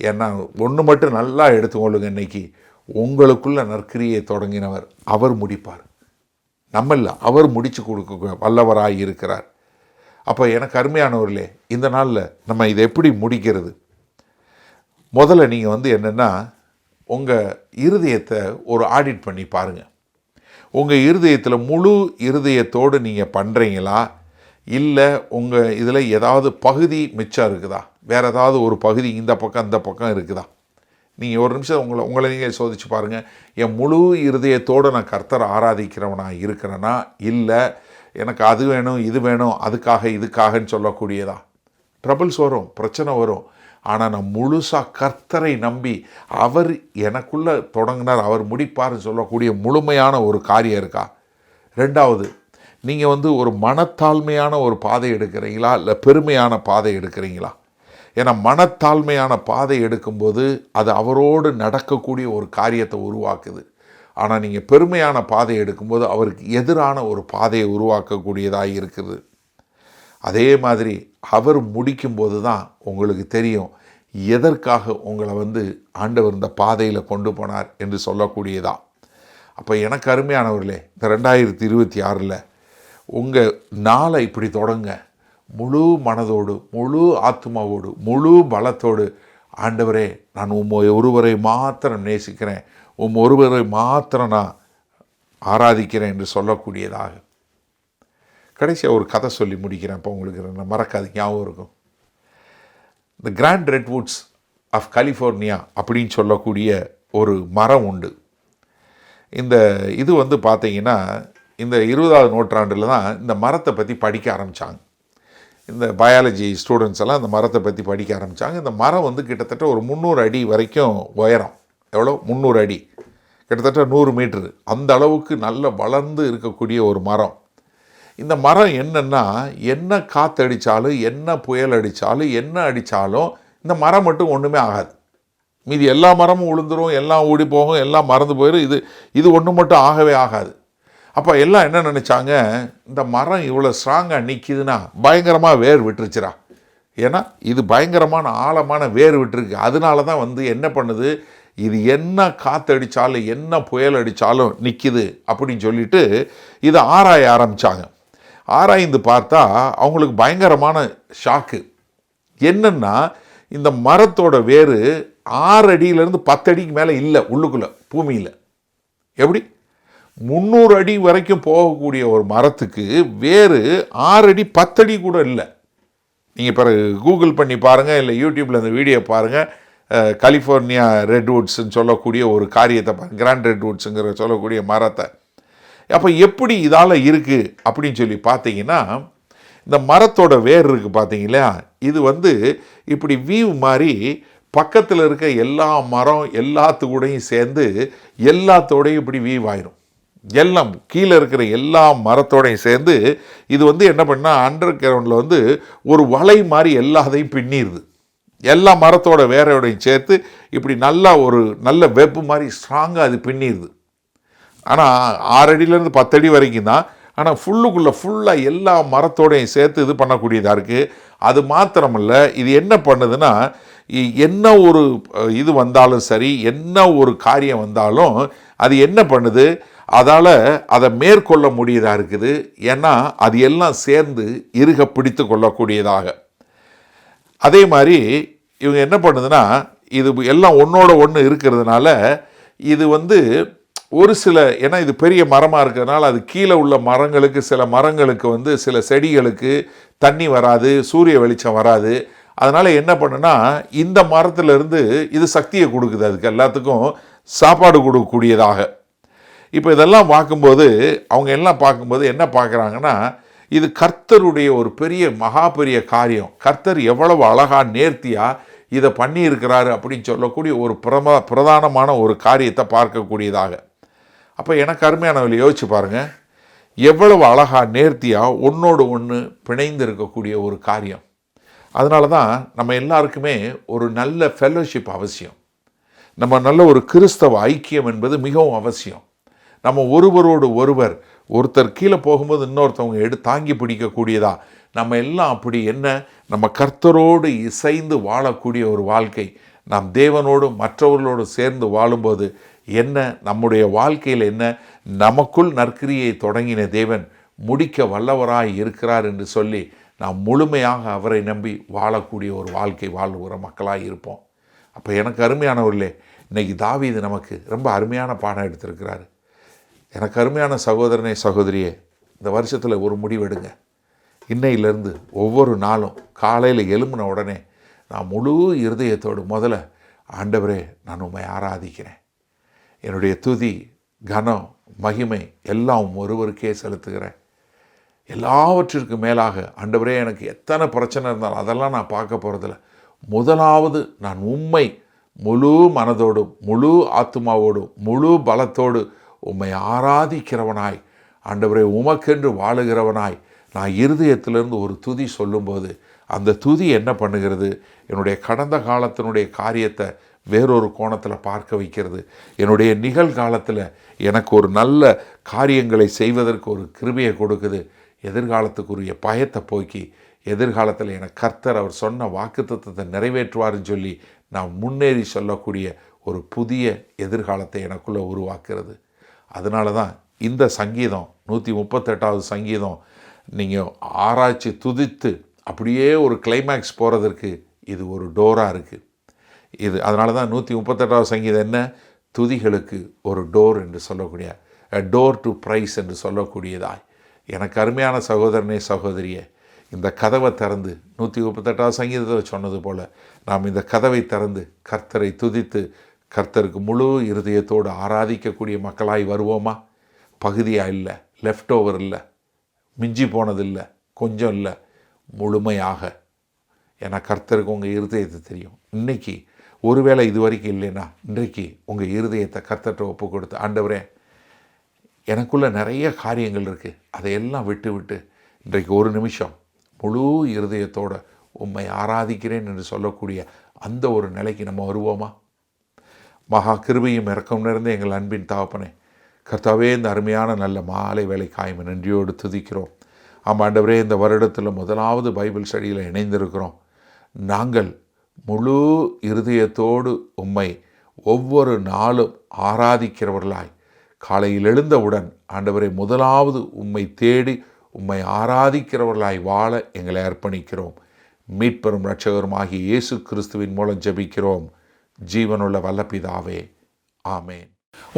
ஏன்னா ஒன்று மட்டும் நல்லா எடுத்துக்கொள்ளுங்க, இன்றைக்கி உங்களுக்குள்ள நற்கிரியை தொடங்கினவர் அவர் முடிப்பார். நம்மள அவர் முடித்து கொடுக்க வல்லவராய் இருக்கிறார். அப்போ எனக்கு அருமையானவர்களே, இந்த நாளில் நம்ம இதை எப்படி முடிக்கிறது? முதல்ல நீங்கள் என்னென்னா, உங்கள் இருதயத்தை ஒரு ஆடிட் பண்ணி பாருங்கள். உங்கள் இருதயத்தில் முழு இருதயத்தோடு நீங்கள் பண்ணுறீங்களா, இல்லை உங்கள் இதில் ஏதாவது பகுதி மிச்சம் இருக்குதா, வேறு ஏதாவது ஒரு பகுதி இந்த பக்கம் அந்த பக்கம் இருக்குதா? நீங்கள் ஒரு நிமிஷம் உங்களை நீங்கள் சோதிச்சு பாருங்கள். என் முழு இருதயத்தோடு நான் கர்த்தரை ஆராதிக்கிறவனாக இருக்கிறேன்னா, இல்லை எனக்கு அது வேணும் இது வேணும் அதுக்காக இதுக்காகன்னு சொல்லக்கூடியதா? ட்ரபிள்ஸ் வரும், பிரச்சனை வரும். ஆனால் நான் முழுசாக கர்த்தரை நம்பி அவர் எனக்குள்ளே தொடங்கினார், அவர் முடிப்பார்னு சொல்லக்கூடிய முழுமையான ஒரு காரியம் இருக்கா? ரெண்டாவது, நீங்கள் ஒரு மனத்தாழ்மையான ஒரு பாதை எடுக்கிறீங்களா, இல்லை பெருமையான பாதை எடுக்கிறீங்களா? ஏன்னா மனத்தாழ்மையான பாதை எடுக்கும்போது அது அவரோடு நடக்கக்கூடிய ஒரு காரியத்தை உருவாக்குது. ஆனால் நீங்கள் பெருமையான பாதையை எடுக்கும்போது அவருக்கு எதிரான ஒரு பாதையை உருவாக்கக்கூடியதாக இருக்குது. அதே மாதிரி அவர் முடிக்கும்போது தான் உங்களுக்கு தெரியும் எதற்காக உங்களை ஆண்டவர் இந்த பாதையில் கொண்டு போனார் என்று சொல்லக்கூடியதா. அப்போ எனக்கு அருமையானவர்களே, இந்த 2026 உங்கள் நாளை இப்படி தொடங்க. முழு மனதோடு, முழு ஆத்மாவோடு, முழு பலத்தோடு ஆண்டவரே, நான் ஒருவரை மாத்திரம் நேசிக்கிறேன், ஒருவரை மாத்திரம் நான் ஆராதிக்கிறேன் என்று சொல்லக்கூடியதாக. கடைசியாக ஒரு கதை சொல்லி முடிக்கிறேன். இப்போ உங்களுக்கு மறக்காது, ஞாபகம் இருக்கும். இந்த கிராண்ட் ரெட்வுட்ஸ் ஆஃப் கலிஃபோர்னியா அப்படின்னு சொல்லக்கூடிய ஒரு மரம் உண்டு. இந்த இது பார்த்தீங்கன்னா இந்த 20ஆவது நூற்றாண்டில் தான் இந்த மரத்தை பற்றி படிக்க ஆரம்பித்தாங்க. இந்த பயாலஜி ஸ்டூடெண்ட்ஸ் எல்லாம் இந்த மரத்தை பற்றி படிக்க ஆரம்பித்தாங்க. இந்த மரம் கிட்டத்தட்ட ஒரு 300 அடி வரைக்கும் உயரம். எவ்வளோ? 300 அடி, கிட்டத்தட்ட 100 மீட்ரு. அந்த அளவுக்கு நல்ல வளர்ந்து இருக்கக்கூடிய ஒரு மரம். இந்த மரம் என்னென்னா, என்ன காற்று அடித்தாலும், என்ன புயல் அடித்தாலும், என்ன அடித்தாலும் இந்த மரம் மட்டும் ஒன்றுமே ஆகாது. மீதி எல்லா மரமும் உளுந்துரும், எல்லாம் ஓடி போகும், எல்லாம் மறந்து போயிடும். இது ஒன்று மட்டும் ஆகவே ஆகாது. அப்போ எல்லாம் என்ன நினச்சாங்க, இந்த மரம் இவ்வளோ ஸ்ட்ராங்காக நிற்கிதுன்னா பயங்கரமாக வேர் விட்டுருச்சுரா. ஏன்னா இது பயங்கரமான ஆழமான வேர் விட்டுருக்கு. அதனால தான் என்ன பண்ணுது, இது என்ன காற்று அடித்தாலும், என்ன புயல் அடித்தாலும் நிற்கிது அப்படின்னு சொல்லிட்டு இதை ஆராய ஆரம்பித்தாங்க. ஆராய்ந்து பார்த்தா அவங்களுக்கு பயங்கரமான ஷாக்கு. என்னென்னா, இந்த மரத்தோட வேர் 6 அடியிலேருந்து 10 அடிக்கு மேலே இல்லை உள்ளுக்குள்ளே பூமியில். எப்படி? 300 அடி வரைக்கும் போகக்கூடிய ஒரு மரத்துக்கு வேறு 6 அடி 10 அடி கூட இல்லை. நீங்கள் பிறகு கூகுள் பண்ணி பாருங்கள், இல்லை யூடியூப்பில் இந்த வீடியோ பாருங்கள். கலிஃபோர்னியா ரெட்வுட்ஸ்ன்னு சொல்லக்கூடிய ஒரு காரியத்தை பாருங்கள், கிராண்ட் ரெட்வுட்ஸுங்கிற சொல்லக்கூடிய மரத்தை. அப்போ எப்படி இதால் இருக்குது அப்படின்னு சொல்லி பார்த்தீங்கன்னா, இந்த மரத்தோட வேர் இருக்குது பார்த்தீங்களா, இது இப்படி வீவ் மாதிரி பக்கத்தில் இருக்க எல்லா மரம் எல்லாத்துக்கூடையும் சேர்ந்து எல்லாத்தோடையும் இப்படி வீவ் ஆயிரும். எல்லாம் கீழே இருக்கிற எல்லா மரத்தோடையும் சேர்ந்து இது என்ன பண்ணால் அண்டர் கிரவுண்டில் ஒரு வலை மாதிரி எல்லாத்தையும் பின்னிடுது. எல்லா மரத்தோட வேரோடையும் சேர்த்து இப்படி நல்லா ஒரு நல்ல வெப்பு மாதிரி ஸ்ட்ராங்காக அது பின்னிடுது. ஆனால் 6 அடியிலேருந்து 10 அடி வரைக்கும் தான். ஆனால் ஃபுல்லாக எல்லா மரத்தோடையும் சேர்த்து இது பண்ணக்கூடியதாக இருக்குது. அது மாத்திரமல்ல, இது என்ன பண்ணுதுன்னா, என்ன ஒரு இது வந்தாலும் சரி, என்ன ஒரு காரியம் வந்தாலும் அது என்ன பண்ணுது, அதால் அதை மேற்கொள்ள முடியதாக இருக்குது. ஏன்னா அது எல்லாம் சேர்ந்து இறுக பிடித்து கொள்ளக்கூடியதாக. அதே மாதிரி இவங்க என்ன பண்ணுதுன்னா, இது எல்லாம் ஒன்றோட ஒன்று இருக்கிறதுனால இது ஒரு சில, ஏன்னா இது பெரிய மரமாக இருக்கிறதுனால அது கீழே உள்ள மரங்களுக்கு, சில மரங்களுக்கு சில செடிகளுக்கு தண்ணி வராது, சூரிய வெளிச்சம் வராது. அதனால் என்ன பண்ணுன்னா, இந்த மரத்துலேருந்து இது சக்தியை கொடுக்குது, அதுக்கு எல்லாத்துக்கும் சாப்பாடு கொடுக்கக்கூடியதாக. இப்போ இதெல்லாம் பார்க்கும்போது அவங்க எல்லாம் பார்க்கும்போது என்ன பார்க்குறாங்கன்னா, இது கர்த்தருடைய ஒரு பெரிய மகா பெரிய காரியம். கர்த்தர் எவ்வளவு அழகாக நேர்த்தியாக இதை பண்ணியிருக்கிறாரு அப்படின்னு சொல்லக்கூடிய ஒரு பிரதானமான ஒரு காரியத்தை பார்க்கக்கூடியதாக. அப்போ எனக்கு அருமையானவர்கள் யோசிச்சு பாருங்கள், எவ்வளவு அழகாக நேர்த்தியாக ஒன்றோடு ஒன்று பிணைந்து இருக்கக்கூடிய ஒரு காரியம். அதனால தான் நம்ம எல்லாருக்குமே ஒரு நல்ல ஃபெல்லோஷிப் அவசியம். நம்ம நல்ல ஒரு கிறிஸ்தவ ஐக்கியம் என்பது மிகவும் அவசியம். நம்ம ஒருவரோடு ஒருத்தர் கீழே போகும்போது இன்னொருத்தவங்க தாங்கி பிடிக்கக்கூடியதா. நம்ம எல்லாம் அப்படி நம்ம கர்த்தரோடு இசைந்து வாழக்கூடிய ஒரு வாழ்க்கை. நாம் தேவனோடு மற்றவர்களோடு சேர்ந்து வாழும்போது நம்முடைய வாழ்க்கையில் நமக்குள் நற்கிரியை தொடங்கின தேவன் முடிக்க வல்லவராய் இருக்கிறார் என்று சொல்லி நாம் முழுமையாக அவரை நம்பி வாழக்கூடிய ஒரு வாழ்க்கை வாழ்கிற மக்களாக இருப்போம். அப்போ எனக்கு அருமையானவர்களே, இன்றைக்கி தாவீது நமக்கு ரொம்ப அருமையான பாடம் எடுத்திருக்கிறாரு. எனக்கு அருமையான சகோதரனே சகோதரியே, இந்த வருஷத்தில் ஒரு முடிவெடுங்க. இன்னையிலேருந்து ஒவ்வொரு நாளும் காலையில் எழும்பின உடனே நான் முழு இருதயத்தோடு முதல்ல, ஆண்டவரே நான் உம்மை ஆராதிக்கிறேன், என்னுடைய துதி கனம் மகிமை எல்லாம் ஒருவருக்கே செலுத்துகிறேன், எல்லாவற்றிற்கு மேலாக ஆண்டவரே எனக்கு எத்தனை பிரச்சனை இருந்தாலும் அதெல்லாம் நான் பார்க்க போகிறதில்ல, முதலாவது நான் உம்மை முழு மனதோடும் முழு ஆத்மாவோடும் முழு பலத்தோடு உம்மை ஆராதிக்கிறவனாய், ஆண்டவரே உமக்கென்று வாழுகிறவனாய் நான் இருதயத்திலிருந்து ஒரு துதி சொல்லும்போது அந்த துதி என்ன பண்ணுகிறது, என்னுடைய கடந்த காலத்தினுடைய காரியத்தை வேறொரு கோணத்தில் பார்க்க வைக்கிறது. என்னுடைய நிகழ்காலத்தில் எனக்கு ஒரு நல்ல காரியங்களை செய்வதற்கு ஒரு கிருபையை கொடுக்குது. எதிர்காலத்துக்குரிய பயத்தை போக்கி எதிர்காலத்தில் எனக்கு கர்த்தர் அவர் சொன்ன வாக்குத்தத்தத்தை நிறைவேற்றுவார்னு சொல்லி நான் முன்னேறி சொல்லக்கூடிய ஒரு புதிய எதிர்காலத்தை எனக்குள்ளே உருவாக்குறது. அதனால தான் இந்த சங்கீதம் 138வது சங்கீதம் நீங்கள் ஆராய்ச்சி துதித்து அப்படியே ஒரு கிளைமேக்ஸ் போகிறதுக்கு இது ஒரு டோராக இருக்குது. இது அதனால தான் 138வது சங்கீதம் என்ன, துதிகளுக்கு ஒரு டோர் என்று சொல்லக்கூடிய டோர் டு ப்ரைஸ் என்று சொல்லக்கூடியதாய். எனக்கு அருமையான சகோதரனே சகோதரியே, இந்த கதவை திறந்து 138வது சங்கீதத்தில் சொன்னது போல் நாம் இந்த கதவை திறந்து கர்த்தரை துதித்து கர்த்தருக்கு முழு இருதயத்தோடு ஆராதிக்கக்கூடிய மக்களாய் வருவோமா? பகுதியாக இல்லை, லெஃப்ட் ஓவர் இல்லை, மிஞ்சி போனதில்லை, கொஞ்சம் இல்லை, முழுமையாக. ஏன்னா கர்த்தருக்கு உங்கள் இருதயத்தை தெரியும். இன்றைக்கி ஒருவேளை இது வரைக்கும் இல்லைன்னா இன்றைக்கு உங்கள் இருதயத்தை கர்த்தர்கிட்ட ஒப்பு கொடுத்து, ஆண்டவரே எனக்குள்ளே நிறைய காரியங்கள் இருக்குது, அதையெல்லாம் விட்டு இன்றைக்கு ஒரு நிமிஷம் முழு இருதயத்தோடு உம்மை ஆராதிக்கிறேன் என்று சொல்லக்கூடிய அந்த ஒரு நிலைக்கு நம்ம வருவோமா? மகா கிருபையும் இரக்கம் நிறைந்த எங்கள் அன்பின் தகப்பனே, கர்த்தாவே இந்த அருமையான நல்ல மாலை வேலைக்காய்மை நன்றியோடு துதிக்கிறோம். ஆமாண்டவரே, இந்த வருடத்தில் முதலாவது பைபிள் ஸ்டடியில் இணைந்திருக்கிறோம். நாங்கள் முழு இருதயத்தோடு உம்மை ஒவ்வொரு நாளும் ஆராதிக்கிறவர்களாய் காலையில் எழுந்தவுடன் ஆண்டவரை முதலாவது உம்மை தேடி உம்மை ஆராதிக்கிறவர்களாய் வாழ எங்களை அர்ப்பணிக்கிறோம். மீட்பெரும் இரட்சகரும் ஆகிய இயேசு கிறிஸ்துவின் மூலம் ஜெபிக்கிறோம் ஜீவனுள்ள வல்ல பிதாவே, ஆமேன்.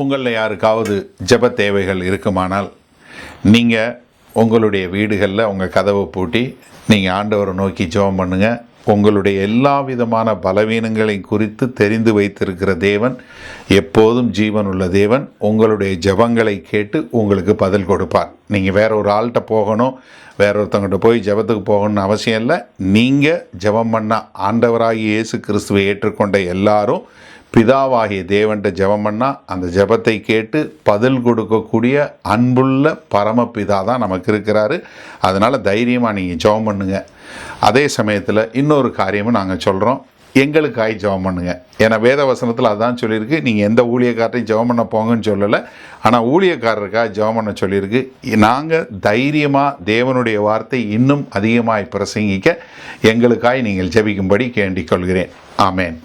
உங்களில் யாருக்காவது ஜெப தேவைகள் இருக்குமானால் நீங்கள் உங்களுடைய வீடுகளில் உங்கள் கதவை பூட்டி நீங்கள் ஆண்டவரை நோக்கி ஜெபம் பண்ணுங்கள். உங்களுடைய எல்லா விதமான பலவீனங்களை குறித்து தெரிந்து வைத்திருக்கிற தேவன், எப்போதும் ஜீவனுள்ள தேவன், உங்களுடைய ஜெபங்களை கேட்டு உங்களுக்கு பதில் கொடுப்பார். நீங்கள் வேற ஒரு ஆள்கிட்ட போகணும், வேற ஒருத்தவங்கிட்ட போய் ஜெபத்துக்கு போகணும்னு அவசியம் இல்லை. நீங்கள் ஜெபம் பண்ண ஆண்டவராகிய இயேசு கிறிஸ்துவை ஏற்றுக்கொண்ட எல்லாரும் பிதாவாகிய தேவன்கிட்ட ஜெபம் பண்ணால் அந்த ஜெபத்தை கேட்டு பதில் கொடுக்கக்கூடிய அன்புள்ள பரமபிதா தான் நமக்கு இருக்கிறாரு. அதனால் தைரியமாக நீங்கள் ஜெபம் பண்ணுங்கள். அதே சமயத்தில் இன்னொரு காரியமும் நாங்கள் சொல்கிறோம், எங்களுக்காய் ஜெபம் பண்ணுங்கள். ஏன்னா வேத வசனத்தில் அதான் சொல்லியிருக்கு, நீங்கள் எந்த ஊழியக்காரரையும் ஜெபம் பண்ண போங்கன்னு சொல்லலை, ஆனால் ஊழியக்காரருக்காக ஜெபம் பண்ண சொல்லியிருக்கு. நாங்கள் தைரியமாக தேவனுடைய வார்த்தை இன்னும் அதிகமாய் பிரசங்கிக்க எங்களுக்காய் நீங்கள் ஜெபிக்கும்படி கேண்டிக் கொள்கிறேன். ஆமேன்.